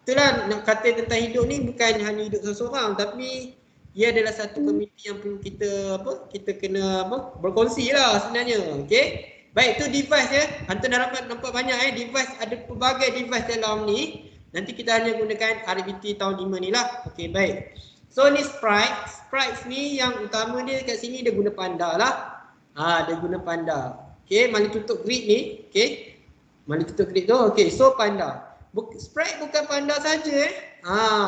itulah nak kata tentang hidup ni bukan hanya hidup seseorang, tapi ia adalah satu komuniti yang perlu kita kena berkongsi lah sebenarnya. Okey. Baik, tu device Antum dah nampak banyak device, ada pelbagai device dalam ni. Nanti kita hanya gunakan RBT tahun 5 ni lah. Okey, baik. So ni sprite. Sprites ni yang utama dia dekat sini dia guna panda lah. Dia guna panda. Okey, mari tutup grid ni. Okey. Mari tutup grid tu. Okey, so panda. Sprite bukan panda saja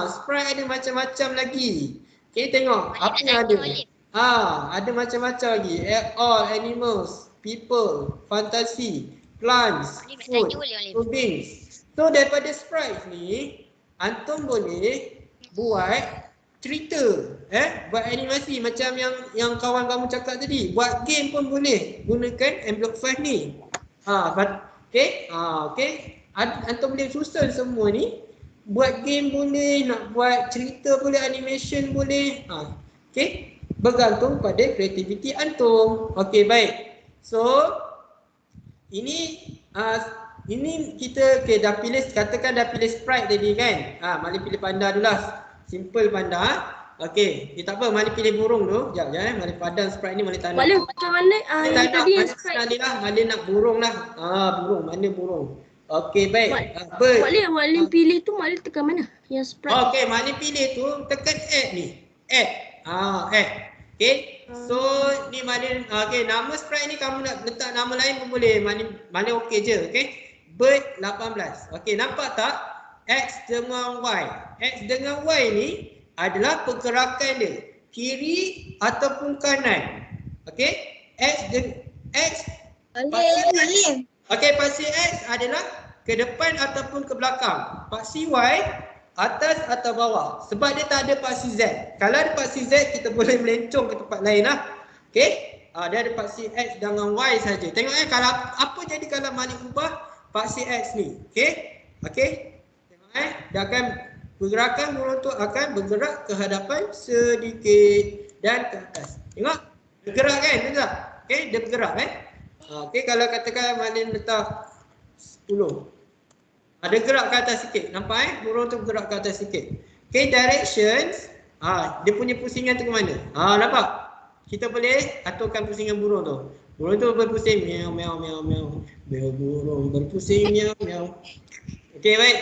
sprite ada macam-macam lagi. Okey, tengok apa yang ada. Ada macam-macam lagi. All animals, people, fantasy, plants, food, beings. So daripada sprite ni antum boleh buat cerita, buat animasi macam yang kawan kamu cakap tadi. Buat game pun boleh gunakan M.5 ni. Okey? Okey. Antum boleh susun semua ni. Buat game boleh, nak buat cerita boleh, animation boleh. Okey? Bergantung pada kreativiti antum. Okey, baik. So, ini kita dah pilih, katakan dah pilih sprite tadi kan. Malik pilih panda dulu lah. Simple panda. Okey, tak apa, Malik pilih burung dulu. Sekejap Malik padam sprite ni, Malik tanda. Malik macam mana yang tadi yang sprite? Malik nak burung lah. Burung, mana burung? Okey, baik. Malik pilih tu, Malik tekan mana? Yang sprite. Okey, Malik pilih tu, tekan add ni. Add. Add. Okey. So, ni Malik, okey, nama sprite ni kamu nak letak nama lain pun boleh. Malik okey je, okey. Bird 18. Okey, nampak tak? X dengan Y. X dengan Y ni adalah pergerakan dia, kiri ataupun kanan. Okey? X Alim. okey, paksi X adalah ke depan ataupun ke belakang. Paksi Y atas atau bawah. Sebab dia tak ada paksi Z. Kalau ada paksi Z, kita boleh melencong ke tempat lain lah. Okey? Dia ada paksi X dengan Y saja. Tengok kalau apa jadi kalau Malik ubah paksi X ni. Okey? Okey? Tengok dia akan pergerakan burung tu akan bergerak ke hadapan sedikit dan ke atas. Tengok, bergerak kan? Tengok. Okey, dia bergerak Okey, kalau katakan Malik letak 10. Ada gerak ke atas sikit. Nampak burung tu bergerak ke atas sikit. Okey, directions. Dia punya pusingan tu ke mana? Nampak? Kita boleh aturkan pusingan burung tu. Burung tu berpusing miau miau miau miau. Miau burung berpusing miau miau. Okey, baik.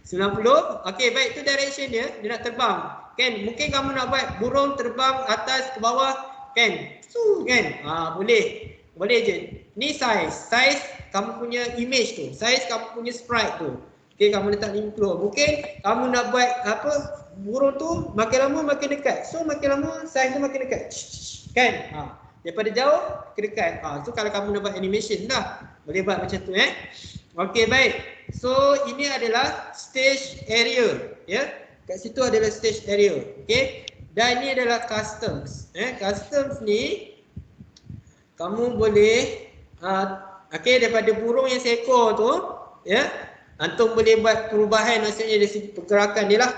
90. Okey, baik, tu direction dia nak terbang. Kan? Mungkin kamu nak buat burung terbang atas ke bawah kan? Kan? Boleh. Boleh je. Ni size kamu punya image tu. Size kamu punya sprite tu. Okey, kamu letak 50. Mungkin kamu nak buat burung tu makin lama makin dekat. So makin lama size tu makin dekat. Kan? Daripada jauh ke dekat. So kalau kamu nak buat animation dah, boleh buat macam tu Okey, baik. So ini adalah stage area, ya. Kat situ adalah stage area. Okey. Dan ini adalah customs. Customs ni kamu boleh daripada burung yang seekor tu, ya. Antum boleh buat perubahan, maksudnya dari segi pergerakan dia lah.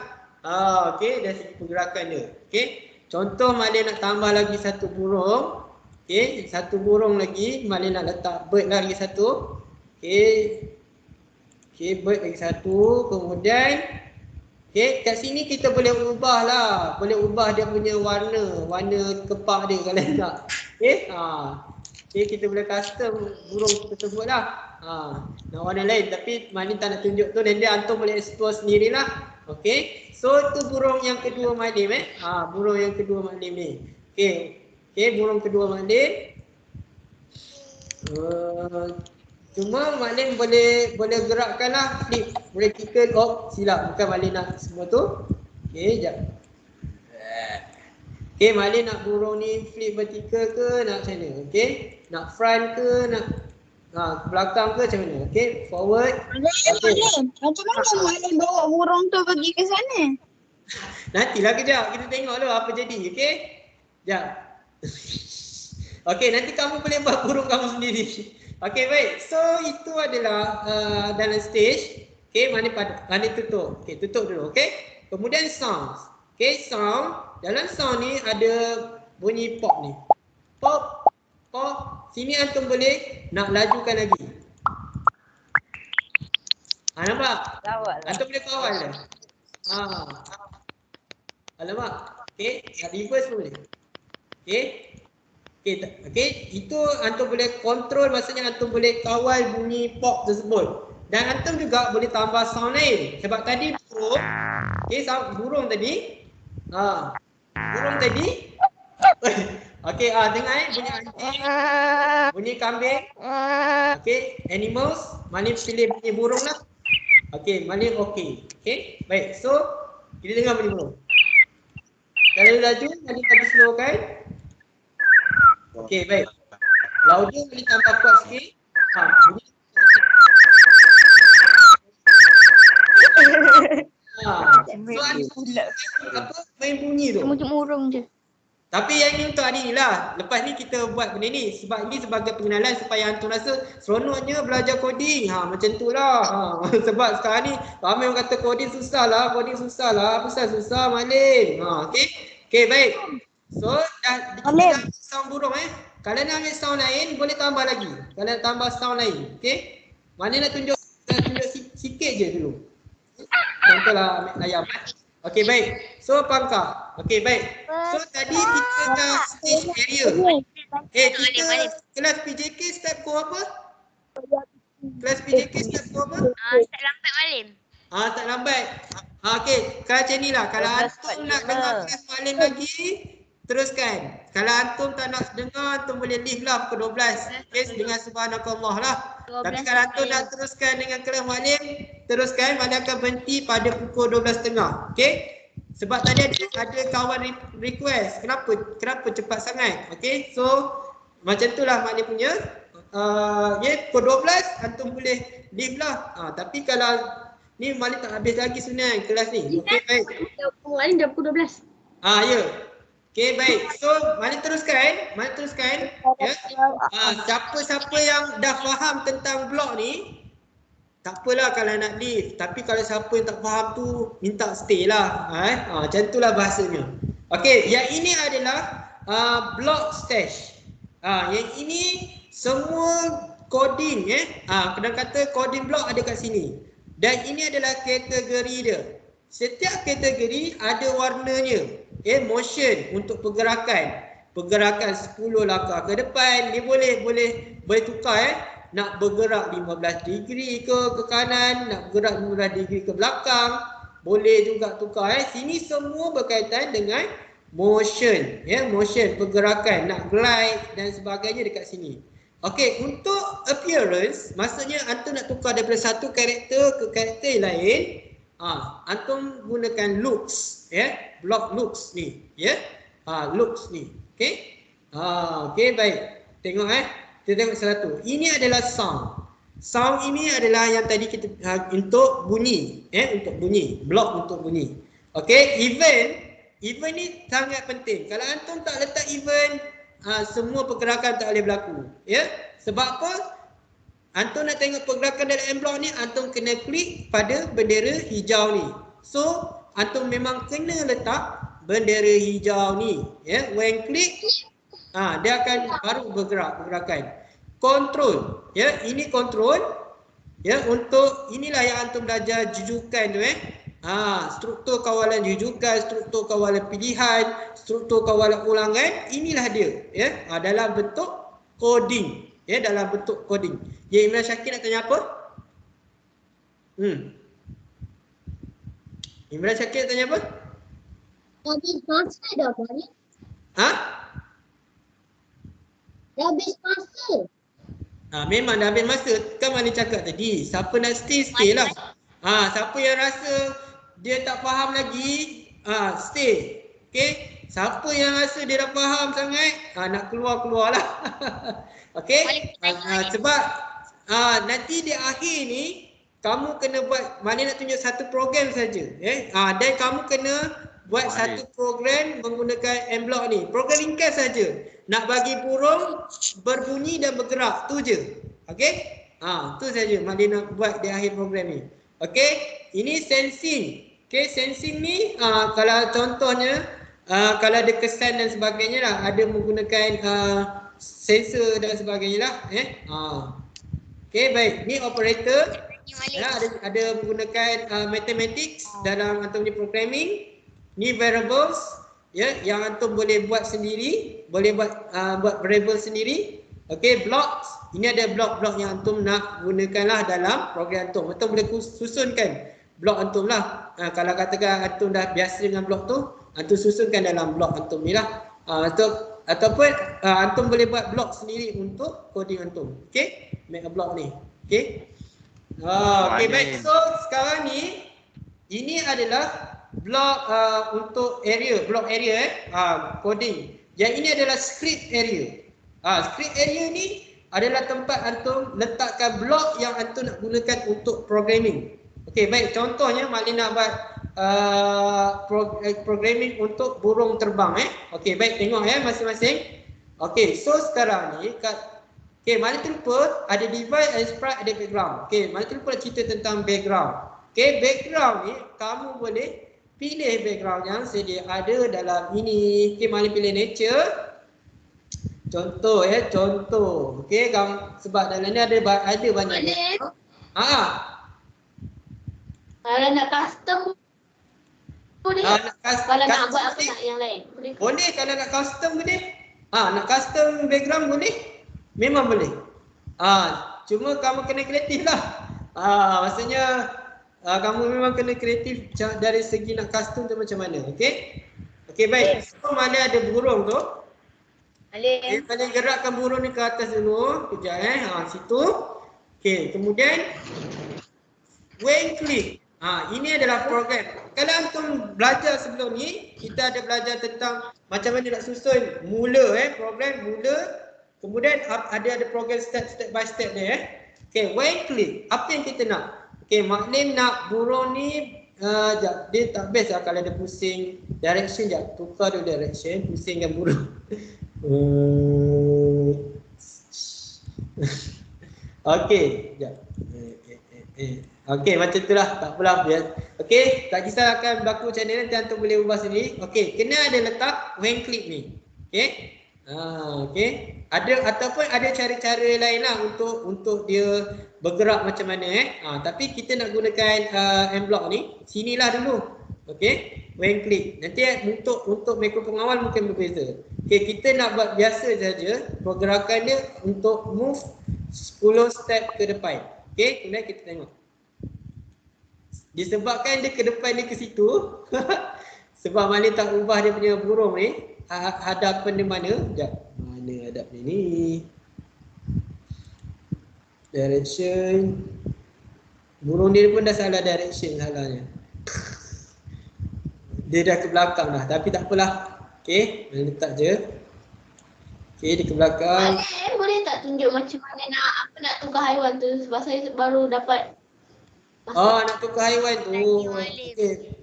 Okey, dari segi pergerakan dia. Okey. Contoh Malik nak tambah lagi satu burung. Okey, satu burung lagi, Malik nak letak bird lagi satu. Okey, bird lagi satu. Kemudian kat sini kita boleh ubah lah. Boleh ubah dia punya warna kepak dia kalau nak. Kita boleh custom burung tersebut lah. Nak warna lain, tapi Malik tak nak tunjuk tu, dan dia antum boleh explore sendirilah. Okey. So tu burung yang kedua Malik burung yang kedua Malik ni. Okey, burung kedua Malik. Cuma Malik boleh gerakkan lah, flip vertical. Silap, bukan Malik nak semua tu. Okey, jap. Okey, Malik nak burung ni flip vertical ke nak macam mana? Okey, nak front ke, nak belakang ke macam mana? Okey, forward. Macam mana Malik bawa burung tu pergi ke sana? Nantilah kejap, kita tengok dulu apa jadi. Okey, jap. Okey, nanti kamu boleh buat burung kamu sendiri. Okey, baik. So itu adalah dalam stage. Okey, Malik tutup. Okey, tutup dulu. Okey. Kemudian sounds. Okey, sound. Dalam sound ni ada bunyi pop ni. Pop, pop. Sini antum boleh nak lajukan lagi. Nampak? Antum boleh kawal dah. Alamak. Okey, nak reverse pun boleh. Okey. Okey, itu antum boleh kontrol, maksudnya antum boleh kawal bunyi pop tersebut. Dan antum juga boleh tambah sound lain. Sebab tadi burung, burung tadi. Burung tadi. Okey, dengar bunyi anjing, bunyi kambing. Okey, animals, Malik pilih bunyi burung lah. Okey, Malik okey. Okey, baik. So, kita dengar bunyi burung. Kalau laju, Malik tadi slow kan? Okey, baik. Louder boleh tambah kuat sikit. Bunyi. So, apa main bunyi tu? Cuma murung je. Tapi yang ni untuk hari ni lah. Lepas ni kita buat benda ni. Sebab ni sebagai pengenalan supaya antum rasa seronoknya belajar coding. Macam tu lah. Sebab sekarang ni ramai orang kata coding susah lah. Apa susah Malim? Okay. Okay, baik. So, dah kita dah ambil sound burung Kalau nak ambil sound lain, boleh tambah lagi. Kalau nak tambah sound lain. Okay. Mana nak tunjuk sikit je dulu. Contohlah ambil ayam. Okey, baik. So, pangkah. Okey, baik. So, tadi kita dah stage area. Kita kelas PJK step ko apa? Kelas PJK step ko apa? Start lambat Malim. Tak lambat. Okey, kalau macam ni lah. Kalau antum nak dengar kelas Malim lagi, teruskan. Kalau antum tak nak dengar, antum boleh leave lah pukul 12. Okey, dengan subhanakallah lah. Tapi kalau antum nak teruskan dengan kelas Malim, teruskan. Malim akan berhenti pada pukul 12.30. Okey? Sebab tadi ada kawan request. Kenapa cepat sangat? Okey? So, macam tu lah Malim punya. Pukul 12, antum boleh leave lah. Tapi kalau ni Malim tak habis lagi sebenarnya kelas ni. Okey, baik. Malim dah pukul 12. Ya. Okey, baik. So, Malim teruskan. Ya. Siapa-siapa yang dah faham tentang blok ni, tak apalah kalau nak leave. Tapi kalau siapa yang tak faham tu, minta stay lah. Macam tu lah bahasanya. Okey, yang ini adalah blok stage. Yang ini semua coding. Kadang kata coding blok ada kat sini. Dan ini adalah kategori dia. Setiap kategori ada warnanya. Motion untuk pergerakan. Pergerakan 10 langkah ke depan. Dia boleh tukar Nak bergerak 15 degree ke kanan, nak bergerak 15 degree ke belakang. Boleh juga tukar. Sini semua berkaitan dengan motion. Motion, pergerakan, nak glide dan sebagainya dekat sini. Okey, untuk appearance, maksudnya antum nak tukar daripada satu karakter ke karakter lain. Antum gunakan looks, block looks ni, looks ni. Okey. Okey, baik. Tengok kita tengok satu. Ini adalah sound. Sound ini adalah yang tadi kita untuk bunyi, untuk bunyi, block untuk bunyi. Okey, event ni sangat penting. Kalau antum tak letak event, semua pergerakan tak boleh berlaku, Sebab apa? Antum nak tengok pergerakan dalam blok ni, antum kena klik pada bendera hijau ni. So, antum memang kena letak bendera hijau ni, When klik, dia akan baru bergerak pergerakan. Control, ini control, untuk inilah yang antum belajar jujukan tu, struktur kawalan jujukan, struktur kawalan pilihan, struktur kawalan ulangan, inilah dia, dalam bentuk coding, dalam bentuk coding. Imran Syakir nak tanya apa? Imran Syakir nak tanya apa? Habis masa dah balik. Dah habis masa. Memang dah habis masa. Kan Mani cakap tadi, siapa nak stay lah. Siapa yang rasa dia tak faham lagi, stay. Okey. Siapa yang rasa dia dah faham sangat, nak keluar lah. Okey. Sebab nanti di akhir ni kamu kena buat, Mani nak tunjuk satu program saja, dan kamu kena buat satu program menggunakan M-block ni. Program ringkas saja. Nak bagi burung berbunyi dan bergerak, tu je. Okey? Tu saja Madi nak buat di akhir program ni. Okey? Ini sensing. Okey, sensing ni kalau contohnya kalau ada kesan dan sebagainya lah, ada menggunakan sensor dan sebagainya lah, Okey, baik. Ni operator. Ada menggunakan mathematics dalam antum ni programming. Ni variables, yang antum boleh buat sendiri, boleh buat variable sendiri. Okey, blocks. Ini ada blok-blok yang antum nak gunakanlah dalam program antum. Antum boleh susunkan blok antum lah. Kalau katakan antum dah biasa dengan blok tu, antum susunkan dalam blok antum ni lah. Ataupun antum boleh buat blok sendiri untuk coding antum. Okey, make a block ni. Okey. Okey, baik. So sekarang ni ini adalah blok untuk area, blok area coding. Yang ini adalah script area. Script area ni adalah tempat antum letakkan blok yang antum nak gunakan untuk programming. Okey, baik. Contohnya Mak Lin nak buat programming untuk burung terbang Okey, baik, tengok masing-masing. Okey, so sekarang ni okey, mana terlupa ada device, ada sprite, ada background. Okey, mana terlupa cerita tentang background. Okey, background ni kamu boleh pilih background yang sedia ada dalam ini. Okey, mana pilih nature. Contoh contoh. Okey, sebab dalam ni ada banyak. Boleh. Kalau nak custom boleh. Kalau nak buat aku nak yang lain. Boleh kalau nak custom boleh. Nak custom background boleh. Memang boleh. Cuma kamu kena kreatif lah. Maksudnya kamu memang kena kreatif dari segi nak custom tu macam mana. Okey? Okey, baik. So mana ada burung tu? Boleh. Kalian gerakkan burung ni ke atas dulu. Kejap situ. Okey, kemudian when click. Ini adalah program. Kalau antum belajar sebelum ni, kita ada belajar tentang macam mana nak susun mula program mula. Kemudian ada program step by step dia Okey, when click. Apa yang kita nak? Okey, Maklim nak burung ni dia tak best lah kalau dia pusing direction. Tukar dulu direction, pusingkan burung. Okey, sekejap. Okey, macam itulah, tak apalah. Okey, tak kisah akan berlaku macam mana, nanti antum boleh ubah sendiri. Okey, kena ada letak when click ni. Okey. Okey. Ataupun ada cara-cara lain lah untuk dia bergerak macam mana tapi kita nak gunakan M block ni. Sinilah dulu. Okey. When click. Nanti untuk mikro pengawal mungkin berbeza. Okey, kita nak buat biasa saja pergerakan dia untuk move 10 step ke depan. Okey, kemudian kita tengok. Disebabkan dia ke depan dia ke situ. Sebab Maklim tak ubah dia punya burung ni. Hadapan dia mana? Sekejap. Mana hadap dia ni? Direction. Burung dia pun dah salah direction salahnya. Dia dah ke belakang dah. Tapi tak apalah. Okey, letak je. Okey, dia ke belakang. Boleh tak tunjuk macam mana nak tukar haiwan tu? Sebab saya baru dapat. Nak tukar haiwan tu. Boleh. Okey.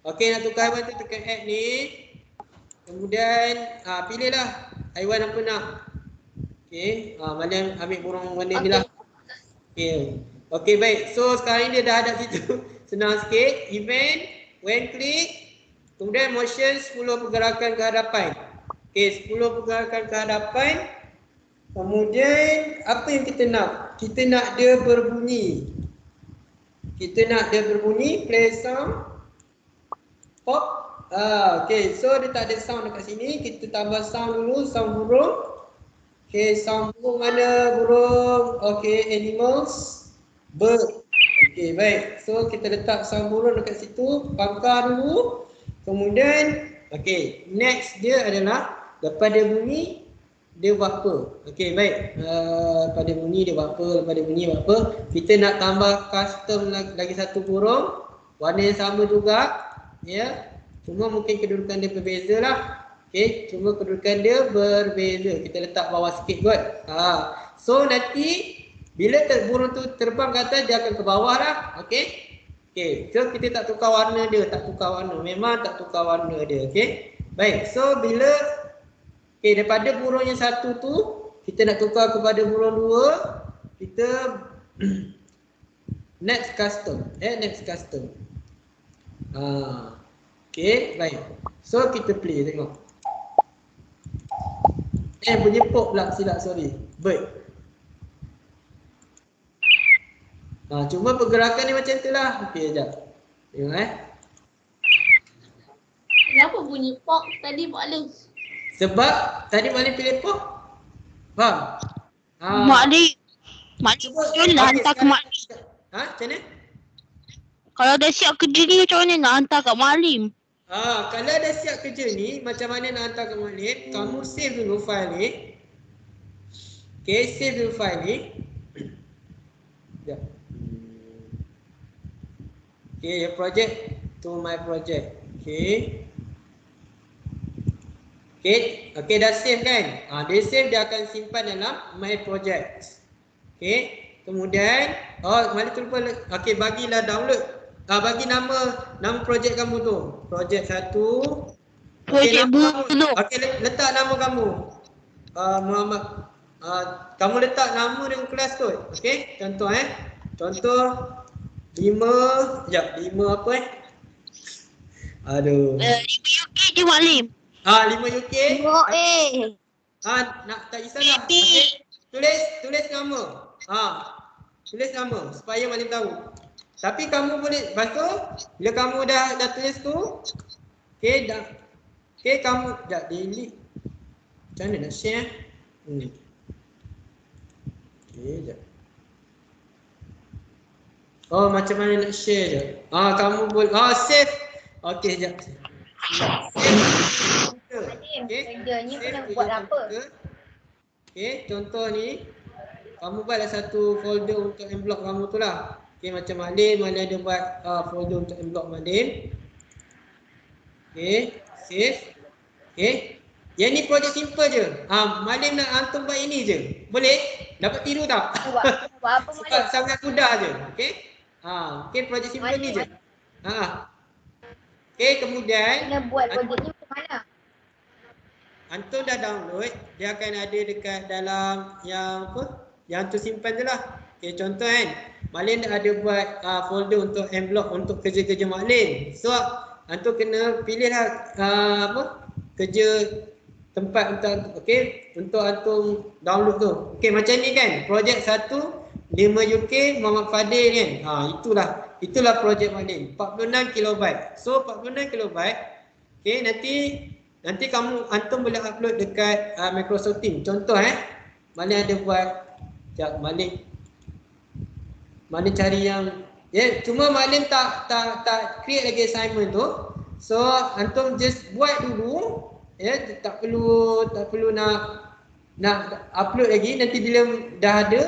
Okey, nak tukar haiwan tu tekan add ni. Kemudian pilihlah haiwan apa nak. Okey, Maklim ambil burung warna ni lah. Okey. Okey, baik. So sekarang ni dia dah ada situ. Senang sikit. Event, when click, kemudian motion 10 pergerakan ke hadapan. Okey, 10 pergerakan ke hadapan. Kemudian apa yang kita nak? Kita nak dia berbunyi. Play sound. Pop. Okey, so dia tak ada sound dekat sini. Kita tambah sound dulu, sound burung. Okey, sound burung mana? Burung. Okey, animals. Bird. Okey, baik. So kita letak sound burung dekat situ, pangkar dulu. Kemudian, okey, next dia adalah lepas dia bunyi, dia buat apa? Okey, baik. Lepas dia bunyi, dia buat apa? Lepas dia bunyi, buat apa? Kita nak tambah custom lagi satu burung. Warna yang sama juga. Ya. Cuma mungkin kedudukan dia berbeza lah. Okey, cuma kedudukan dia berbeza. Kita letak bawah sikit kot. So nanti bila burung tu terbang ke atas, dia akan ke bawah lah. Okey. Okey, so kita tak tukar warna dia, Memang tak tukar warna dia. Okey. Baik, so bila daripada burung yang satu tu kita nak tukar kepada burung dua, kita next custom. Next custom. Okey, baik. So kita play tengok. Bunyi pop pula, silap, sorry. Bird. Cuma pergerakan ni macam tu lah. Okey, sekejap. Tengok Kenapa bunyi pop tadi Maklim? Sebab tadi Maklim pilih pop. Faham? Maklim lah hantar ke Maklim. Macam mana? Kalau dah siap kerja ni macam mana nak hantar kat Maklim? Kalau dah siap kerja ni, macam mana nak hantar ke Maklim? Kamu save dulu file ni. Okey, save dulu file ni. Sekejap. Okay, your project to my project. Okay. Okay, dah save kan? Dia save, dia akan simpan dalam my project. Okay. Kemudian, Maklim terlupa. Okay, bagilah download bagi nama projek kamu tu. Projek 1. Projek nama kamu. bulu. Okey, letak nama kamu. Muhammad. Kamu letak nama dengan kelas tu. Okey, contoh Contoh 5 apa Aduh. 5 UK je Maklim. 5 UK. Oh, Nak tak kisahlah. Okey. Tulis nama. Tulis nama supaya Maklim tahu. Tapi kamu boleh lepas bila kamu dah tulis tu, okey kamu dah delete. Macam mana nak share? Okey, jap. Macam mana nak share je? Kamu boleh save. Okey, jap. Kerjanya kena buat apa? Okey, contoh ni kamu buatlah satu folder untuk M-Block kamu tu lah. Okey, macam Maklim ada buat folder untuk M-Block Maklim. Okey, save. Okey. Yang ni projek simple je. Maklim nak hantum buat ini je. Boleh? Dapat tiru tak? Buat apa Maklim? Sangat mudah je. Okey. Okey, projek simple ni je. Okey, kemudian Kena buat projek ni macam mana? antum dah download, dia akan ada dekat dalam yang yang tu simpan je lah. Okey, contoh Maklim dah ada buat folder untuk M-Block untuk kerja-kerja Maklim. So antum kena pilih lah kerja tempat untuk antum download tu. Okey, macam ni kan. Projek 1 5 UK Muhammad Fadil kan. Itulah projek Maklim 46 KB. So 46 KB. Okey, nanti antum boleh upload dekat Microsoft Teams. Contoh Maklim ada buat Maklim cari yang cuma Maklim tak create lagi assignment tu. So antum just buat dulu, tak perlu nak upload lagi. Nanti bila dah ada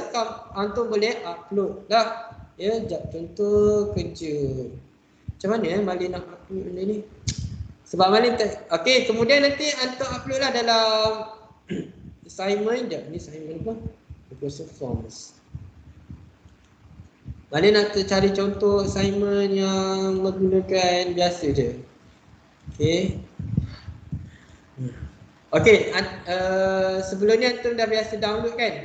antum boleh upload dah. Contoh kerja. Macam mana Maklim nak upload benda ni? Sebab Maklim tak. Okey, kemudian nanti antum upload lah dalam assignment. Ni assignment apa? Microsoft Forms. Maklim nak cari contoh assignment yang menggunakan biasa je. Okey. Okey, sebelum ni antum dah biasa download kan?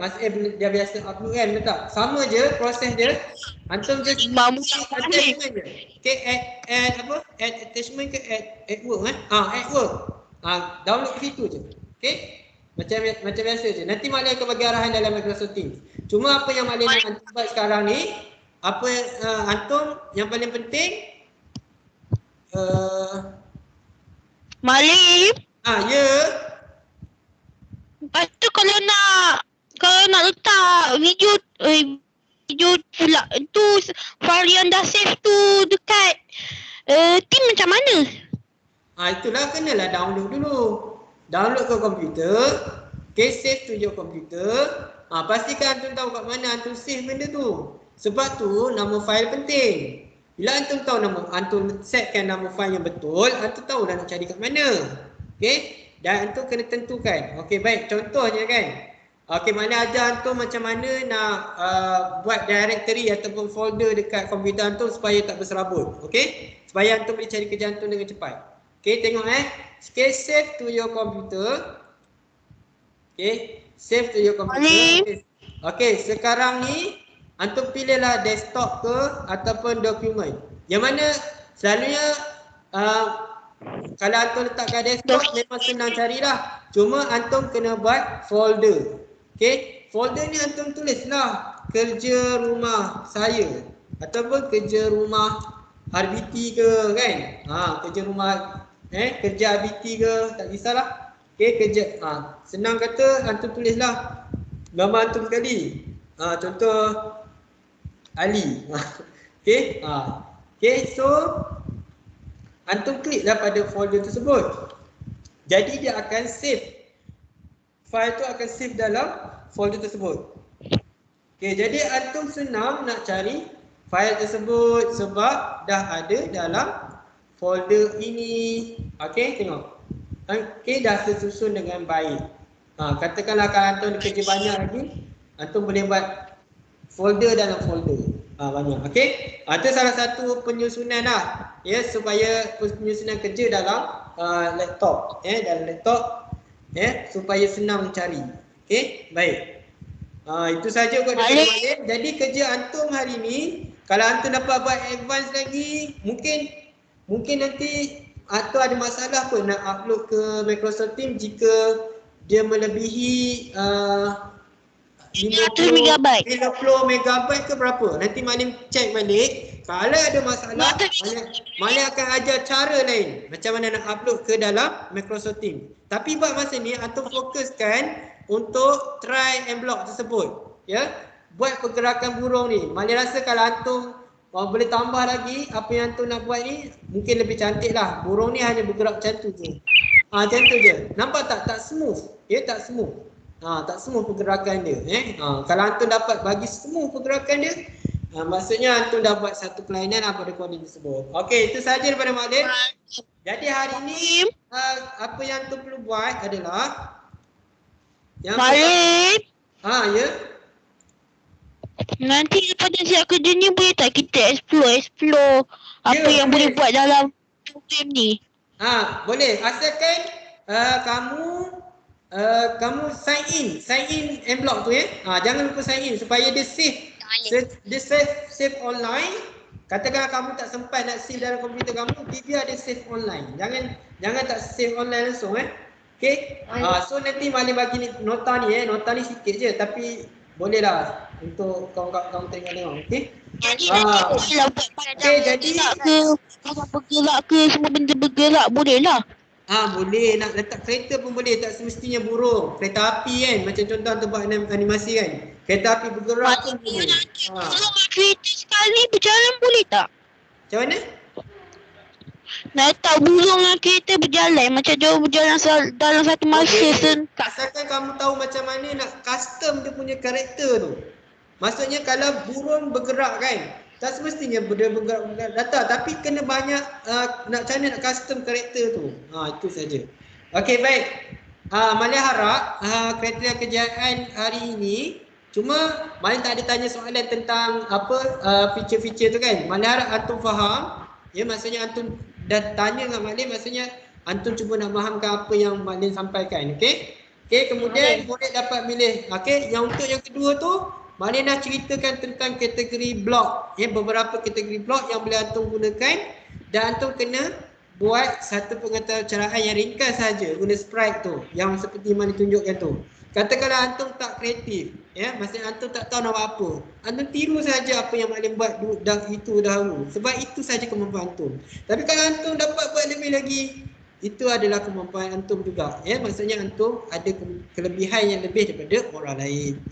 Dah biasa upload kan, betul tak? Sama je proses dia. Antum just attachment je. Okey, add attachment ke add work add work. Download ke situ je. Okey? Macam biasa je. Nanti Maklim akan bagi arahan dalam Microsoft Teams. Cuma apa yang Maklim nak antum buat sekarang ni, antum yang paling penting Maklim. Ya. Lepas tu kalau nak letak video pula tu file yang dah save tu dekat team macam mana? Itulah kenalah download dulu. Download ke komputer. Okay, save to your computer. Pastikan antum tahu kat mana antum save benda tu. Sebab tu nama file penting. Bila antum tahu antum setkan nama file yang betul, antum tahu dah nak cari kat mana. Okay. Dan antum kena tentukan. Okey, baik. Contohnya kan. Okey, Maklim ajar antum macam mana nak buat directory ataupun folder dekat komputer antum supaya tak berserabut. Okey? Supaya antum boleh cari kerja antum dengan cepat. Okey, tengok Okay, save to your computer. Okey, save to your computer. Okey, sekarang ni antum pilihlah desktop ke ataupun dokumen. Yang mana selalunya kalau antum letak kat desktop memang senang carilah. Cuma antum kena buat folder. Okey, folder ni antum tulislah kerja rumah saya ataupun kerja rumah RBT ke kan. Kerja rumah kerja RBT ke, tak kisahlah. Okey, kerja senang kata antum tulislah nama antum sekali. Contoh Ali. Okey. Okey, so antum kliklah pada folder tersebut. Jadi dia akan save. File tu akan save dalam folder tersebut. Okey, jadi antum senang nak cari file tersebut sebab dah ada dalam folder ini. Okey, tengok. Okey, dah tersusun dengan baik. Katakanlah kalau antum kerja banyak lagi, antum boleh buat folder dalam folder. Banyak. Okey. Itu salah satu penyusunan lah. Ya, supaya penyusunan kerja dalam laptop. Dalam laptop. Supaya senang cari. Okey. Baik. Itu saja kot daripada Malim. Jadi kerja antum hari ni, kalau antum dapat buat advance lagi, mungkin nanti atau ada masalah pun nak upload ke Microsoft Teams jika dia melebihi 500 megabyte. 50 megabyte ke berapa. Nanti Malim check balik. Kalau ada masalah, Malim akan ajar cara lain macam mana nak upload ke dalam Microsoft Teams. Tapi buat masa ni antum fokuskan untuk try and block tersebut. Ya. Buat pergerakan burung ni. Malim rasa kalau antum boleh tambah lagi apa yang antum nak buat ni, mungkin lebih cantik lah. Burung ni hanya bergerak macam tu je. Macam tu je. Nampak tak? Tak smooth. Ya, tak smooth. Tak smooth pergerakan dia. Kalau antum dapat bagi smooth pergerakan dia, maksudnya antum dah buat satu kelainan pada coding tersebut. Okey, itu saja daripada Malim. Jadi hari ni apa yang antum perlu buat adalah Malim. Ya. Nanti lepas dah siap kerja ni boleh tak kita explore apa yang boleh buat dalam program ni? Boleh. Asalkan kamu sign in and block tu jangan lupa sign in supaya dia save online. Katakan kamu tak sempat nak save dalam komputer kamu, biar dia save online. Jangan tak save online langsung okey. So nanti Malim bagi nota ni sikit je tapi boleh lah untuk kamu tengok okey. Jadi jadi kalau bergerak ke semua benda bergerak boleh lah. Boleh nak letak kereta pun boleh, tak semestinya burung. Kereta api kan, macam contoh tu buat animasi kan. Kereta api bergerak pun boleh. Kalau kereta sekali berjalan boleh tak? Macam mana? Nak letak burung dengan kereta berjalan macam jauh berjalan dalam satu masa sengkak. Asalkan kamu tahu macam mana nak custom dia punya karakter tu. Maksudnya kalau burung bergerak kan, tak semestinya dia bergerak data tapi kena banyak nak macam mana nak custom karakter tu. Itu saja. Okey, baik. Malim harap kriteria kejayaan hari ini, cuma Malim tak ada tanya soalan tentang apa feature-feature tu kan. Malim harap antum faham. Ya, maksudnya antum dah tanya dengan Malim, maksudnya antum cuba nak fahamkan apa yang Malim sampaikan. Okey. Kemudian murid dapat milih. Okey, yang untuk yang kedua tu Malim dah ceritakan tentang kategori blok. Beberapa kategori blok yang boleh antum gunakan dan antum kena buat satu pengeterangan yang ringkas saja guna sprite tu yang seperti Malim tunjukkan tu. Katakanlah antum tak kreatif, maksudnya antum tak tahu nak buat apa. Antum tiru saja apa yang Malim buat itu dahulu. Sebab itu saja kemampuan antum. Tapi kalau antum dapat buat lebih lagi, itu adalah kemampuan antum juga. Maksudnya antum ada kelebihan yang lebih daripada orang lain.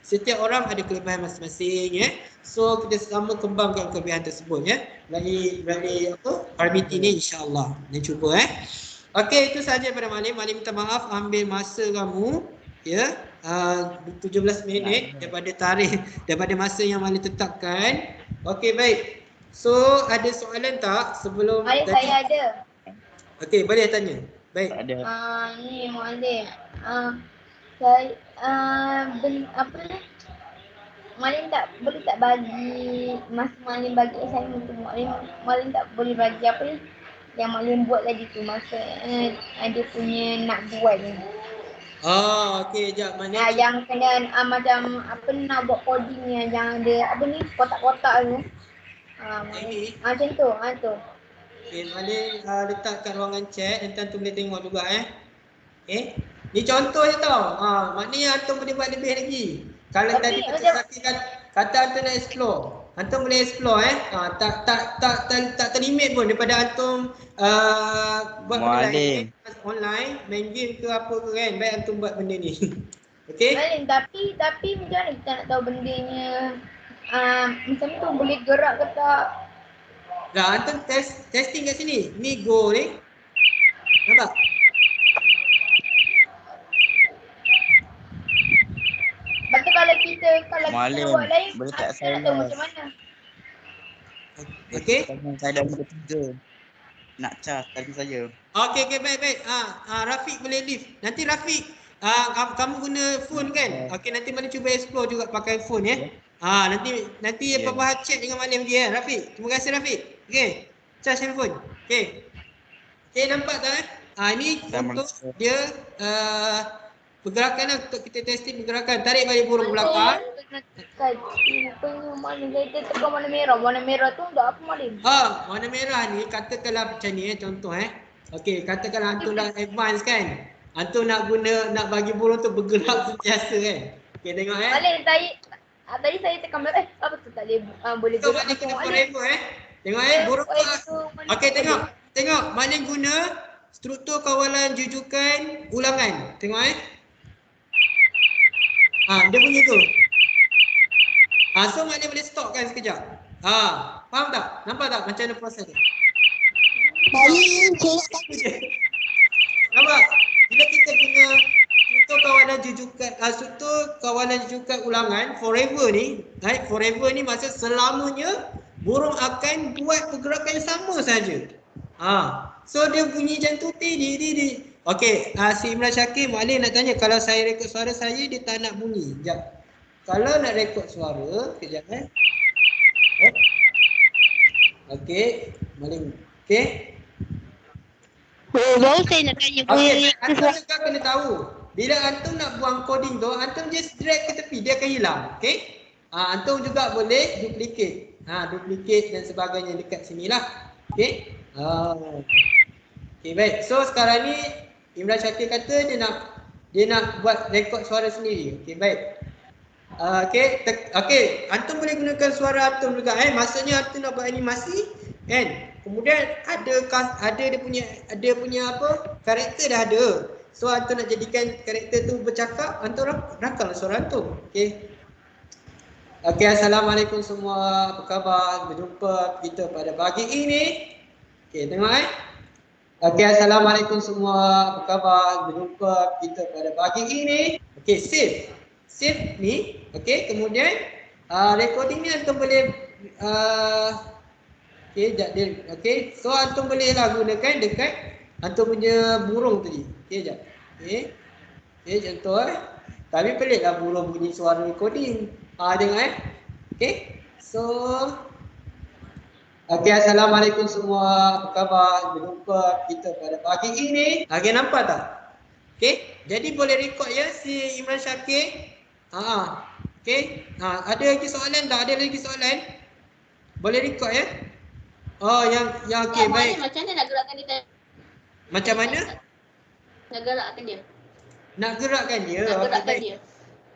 Setiap orang ada kelebihan masing-masing. So kita sama kembangkan kelebihan tersebut. Bagi RBT ni insya-Allah. Ni cuba Okey, itu saja pada Malim. Malim minta maaf ambil masa kamu 17 minit daripada masa yang Malim tetapkan. Okey, baik. So ada soalan tak sebelum Saya ada. Okey, boleh tanya. Baik. Tak ada. Ni Malim. Saya apa ni? Malim tak boleh tak bagi masa Malim bagi assignment tu. Malim tak boleh bagi apa ni? Yang Malim buat tadi tu masa ada punya nak buat ni. Okey, jap mana? Yang kena macam apa nak buat coding ni yang ada apa ni kotak-kotak tu. Macam tu, tu. Okey, Malim letak kat ruangan chat, nanti antum boleh tengok juga Okey. Ni contoh je tau. Maknanya antum boleh buat lebih lagi. Kalau tadi macam Saki kata antum nak explore, antum boleh explore tak terlimit pun daripada antum buat benda lain online, main game ke apa ke kan. Baik antum buat benda ni. Okey? Malim, tapi macam mana kita nak tahu bendanya macam tu boleh gerak ke tak? Antum testing kat sini. Ni Go ni. Nampak? Lepas tu kalau kita Malim, buat lain, boleh tak kita nak tahu macam mana? Okey? Saya dah minggu 3. Nak cas tadi saja. Okey, baik. Rafiq boleh leave. Nanti Rafiq kamu guna phone kan? Okey, nanti Malim cuba explore juga pakai phone Nanti Papa Bahar chat dengan Malim lagi Rafiq. Terima kasih Rafiq. Okey. Charge handphone. Okey. Okey, nampak tak ini untuk dia pergerakan untuk kita testing pergerakan. Tarik balik burung belakang. Mana dia tekan warna merah. Warna merah tu untuk apa Malim? Warna merah ni katakanlah macam ni contoh Okey, katakanlah antum dah advance kan. Antum nak bagi burung tu bergerak sentiasa kan. Okey, tengok Malim tadi saya tekan merah. Apa tu tak boleh gerak macam forever Tengok burung tu. Okey, tengok Malim guna struktur kawalan jujukan ulangan. Tengok dia bunyi tu. So Malim boleh stop kan sekejap. Faham tak? Nampak tak macam mana proses tu? Nampak? Bila kita guna struktur kawalan jujukan ulangan forever ni, forever ni maksud selamanya burung akan buat pergerakan yang sama saja. So dia bunyi macam tu di. Okey, si Imran Syakir Malim nak tanya, kalau saya rekod suara saya dia tak nak bunyi. Sekejap. Kalau nak rekod suara, kejap Okey, Malim. Okey. Baru saya nak tanya. Okey, antum juga kena tahu. Bila antum nak buang coding tu, antum just drag ke tepi, dia akan hilang. Okey? Antum juga boleh duplicate. Duplicate dan sebagainya dekat sinilah. Okey? Okey, baik. So sekarang ni Imran Syakir kata dia nak buat rekod suara sendiri. Okey, baik. Okey, antum boleh gunakan suara antum juga maksudnya antum nak buat animasi kan. Kemudian ada dia punya apa? Karakter dah ada. So antum nak jadikan karakter tu bercakap, antum rakam suara antum. Okey. Okey, assalamualaikum semua. Apa khabar? Berjumpa kita pada pagi ini. Okey, tengok Okey, assalamualaikum semua. Apa khabar? Berjumpa kita pada pagi ini. Okey, save ni. Okey, kemudian recording ni antum boleh Okey, so antum bolehlah gunakan dekat antum punya burung tadi. Okey, jap. Okey, contoh Tapi peliklah burung bunyi suara recording. Tengok Okey. So assalamualaikum semua. Apa khabar? Berjumpa kita pada pagi ini. Okey, nampak tak? Okey, jadi boleh record si Imran Syakir. Okey. Ada lagi soalan tak? Ada lagi soalan? Boleh record yang okey, baik. Macam mana nak gerakkan dia? Macam mana? Nak gerakkan dia. Nak gerakkan dia. Dia.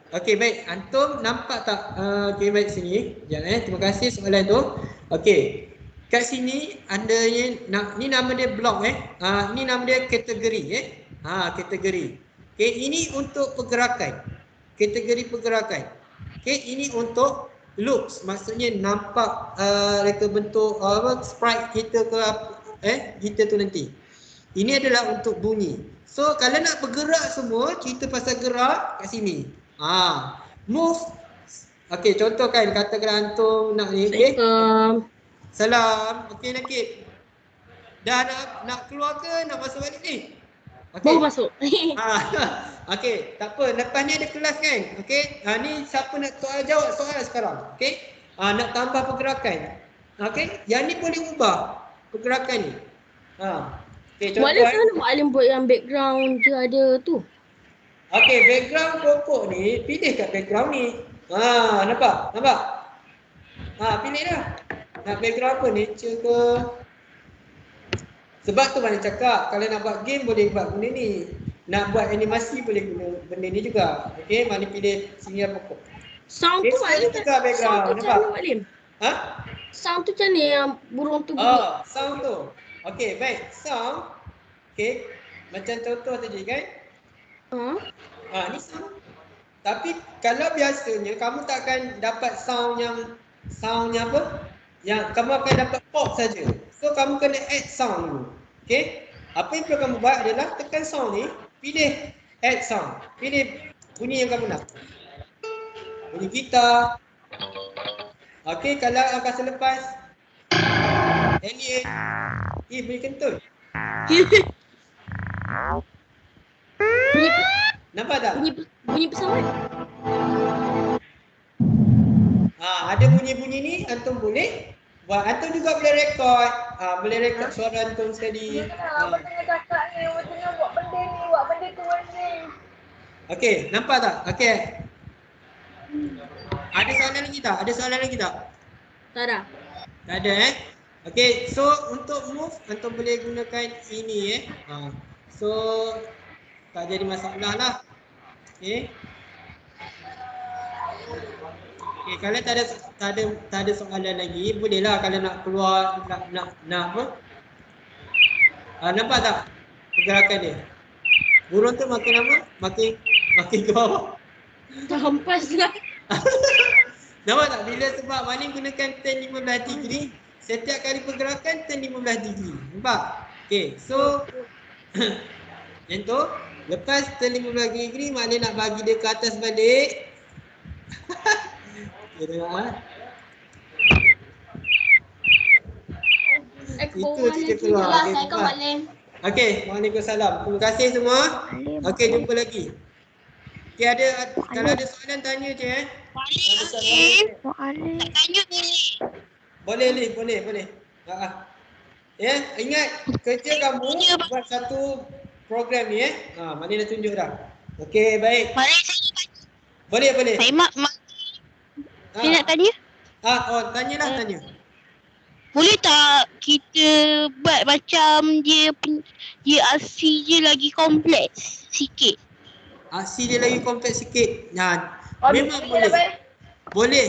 Okey, baik. Antum nampak tak? Okey, baik sini. Sekejap terima kasih soalan tu. Okey. Kat sini adanya ni nama dia blok ni nama dia kategori kategori. Okey, ini untuk pergerakan. Kategori pergerakan. Okey, ini untuk looks, maksudnya nampak reka bentuk sprite kita ke kita tu nanti. Ini adalah untuk bunyi. So kalau nak bergerak semua, cerita pasal gerak kat sini. Move. Okey, contoh kan katakan antum nak ni. Salam. Okey, Nakib. Dah nak keluar ke nak masuk balik ni? Baru masuk. Okey, tak apa. Lepas ni ada kelas kan? Okey. Ni siapa nak jawab soalan sekarang? Okey. Nak tambah pergerakan. Okey. Yang ni boleh ubah pergerakan ni. Okey, contoh. Malam sana Malim buat yang background dia ada tu. Okey, background pokok ni pilih kat background ni. Nampak? Pilih dah. Nak background apa? Nature ke? Sebab tu mana cakap, kalau nak buat game boleh buat benda ni. Nak buat animasi boleh guna benda ni juga. Okey, Malim pilih sini pokok. Sound tu Malim juga background. Nampak? Malim. Sound tu macam ni yang burung tu bunyi. Sound tu. Okey, baik. Sound. Okey. Macam contoh tadi kan? Ni sound. Tapi kalau biasanya kamu tak akan dapat soundnya apa? Yang kamu akan dapat pop saja. So kamu kena add sound dulu. Okey? Apa yang perlu kamu buat adalah tekan sound ni, pilih add sound. Pilih bunyi yang kamu nak. Bunyi gitar. Okey, kalau akan selepas alien. Bunyi kentut. Bunyi nampak tak? Bunyi pesawat. Ada bunyi-bunyi ni antum boleh buat. Antum juga boleh rekod. Boleh rekod suara antum sekali. Abang tengah cakap ni, abang tengah buat benda ni, buat benda tu ni. Okey, nampak tak? Okey. Ada soalan lagi tak? Ada soalan lagi tak? Tak ada. Tak ada Okey, so untuk move antum boleh gunakan ini So tak jadi masalah lah. Okey. Okey, kalau tak ada soalan lagi, bolehlah kalau nak keluar nak apa? Nampak tak pergerakan dia? Burung tu makin lama makin ke bawah. Hampas lah. Nampak tak? Bila sebab Manim gunakan turn 15 degree, setiap kali pergerakan turn 15 degree. Nampak? Okay, so yang tu, lepas turn 15 degree, Manim nak bagi dia ke atas balik. Okay, tengok Itu dia keluar. Assalamualaikum Malim. Okay, Waalaikumsalam. Terima kasih semua. Okay, jumpa lagi. Okay, kalau ada soalan tanya je Malim. Tak tanya ni. Boleh. Ingat kerja kamu buat satu program ni Malim dah tunjuk dah. Okay, baik. Malim saya tanya. Boleh. Saya saya nak tanya. Tanyalah. Boleh tak kita buat macam dia aksi je lagi kompleks sikit? Aksi dia lagi kompleks sikit. Memang boleh.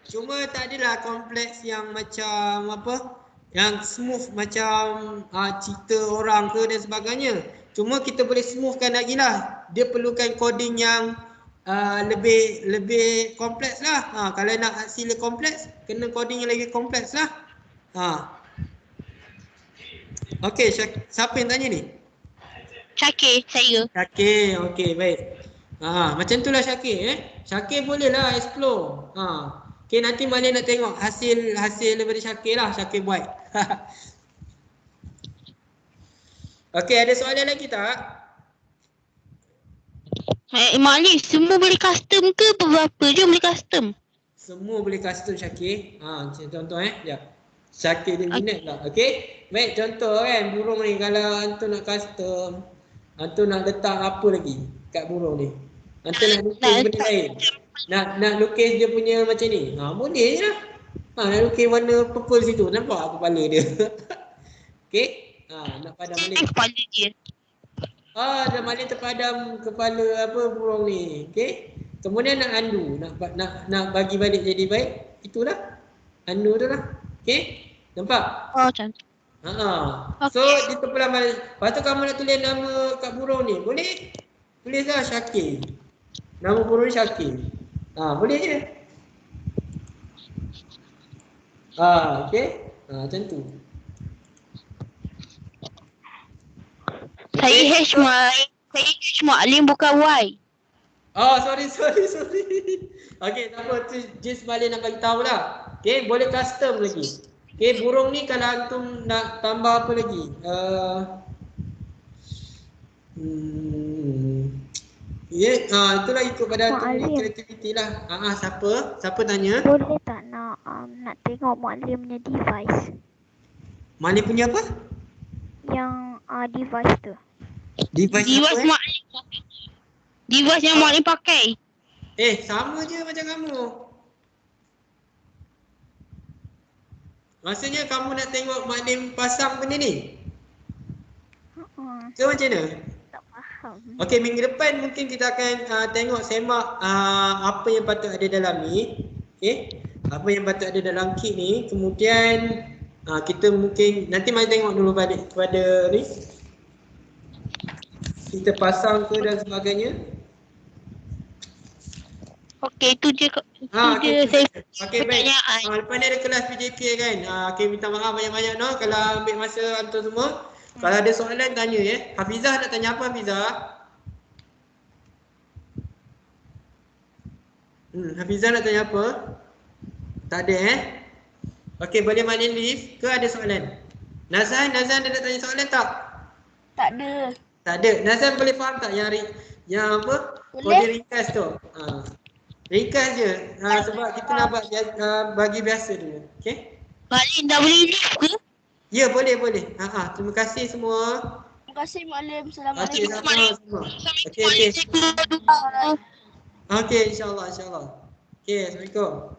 Cuma tak adalah kompleks yang macam apa? Yang smooth macam cerita orang ke dan sebagainya. Cuma kita boleh smoothkan lagi lah. Dia perlukan coding yang lebih kompleks lah. Kalau nak aksi lebih kompleks, kena coding yang lagi kompleks lah. Okey, siapa yang tanya ni? Syakir, saya. Syakir, okey, baik. Macam itulah Syakir Syakir boleh lah explore. Okey, nanti Malim nak tengok hasil daripada Syakir lah, Syakir buat. Okey, ada soalan lagi tak? Malim, semua boleh custom ke? Berapa je boleh custom? Semua boleh custom Syakir. Contoh sekejap. Syakir dia minat lah. Okey. Baik, contoh kan burung ni kalau antum nak custom, antum nak letak apa lagi kat burung ni? Antum nak lukis benda lain. Nak lukis dia punya macam ni. Boleh je lah. Nak lukis warna purple situ. Nampak kepala dia? Okey. Nak padam balik. Kepala dia. Dah Malim terpadam kepala apa burung ni. Okey. Kemudian nak undo, nak bagi balik jadi baik. Itulah. Undo tu lah. Okey. Nampak? Macam tu. So dia terpelan balik. Lepas tu kamu nak tulis nama kat burung ni. Boleh? Tulislah Syakir. Nama burung ni Syakir. Boleh je. Okey. Macam tu. Saya H Malim bukan Y. Sorry. Okey, tak apa. Just Malim nak bagi tahu lah. Okey, boleh custom lagi. Okey, burung ni kalau antum nak tambah apa lagi? Itulah ikut pada antum punya kreativiti lah. Siapa tanya? Boleh tak nak tengok Malim punya device? Malim punya apa? Yang device tu. Device Malim. Device yang Malim pakai. Sama je macam kamu. Maksudnya kamu nak tengok Malim pasang benda ni? Ke macam mana? Tak faham. Okey, minggu depan mungkin kita akan tengok semak apa yang patut ada dalam ni. Okey, apa yang patut ada dalam kit ni. Kemudian kita mungkin nanti mari tengok dulu balik kepada ni. Kita pasang ke dan sebagainya. Okey, itu je Okey, baik. Lepas ni ada kelas PJK kan. Okey, minta maaf banyak-banyak kalau ambil masa antum semua. Kalau ada soalan tanya Hafizah nak tanya apa Hafizah? Hafizah nak tanya apa? Tak ada Okey, boleh Malim leave ke ada soalan? Nazan ada nak tanya soalan tak? Tak ada. Tak ada. Nazan boleh faham tak yang apa? Kode ringkas tu. Ringkas je. Sebab kita nak bagi biasa dulu. Okey? Malim dah boleh leave ke? Ya, boleh. Terima kasih semua. Terima kasih Malim. Okey, Assalamualaikum. sama-sama. Okey. Okey, insya-Allah. Okey, Assalamualaikum.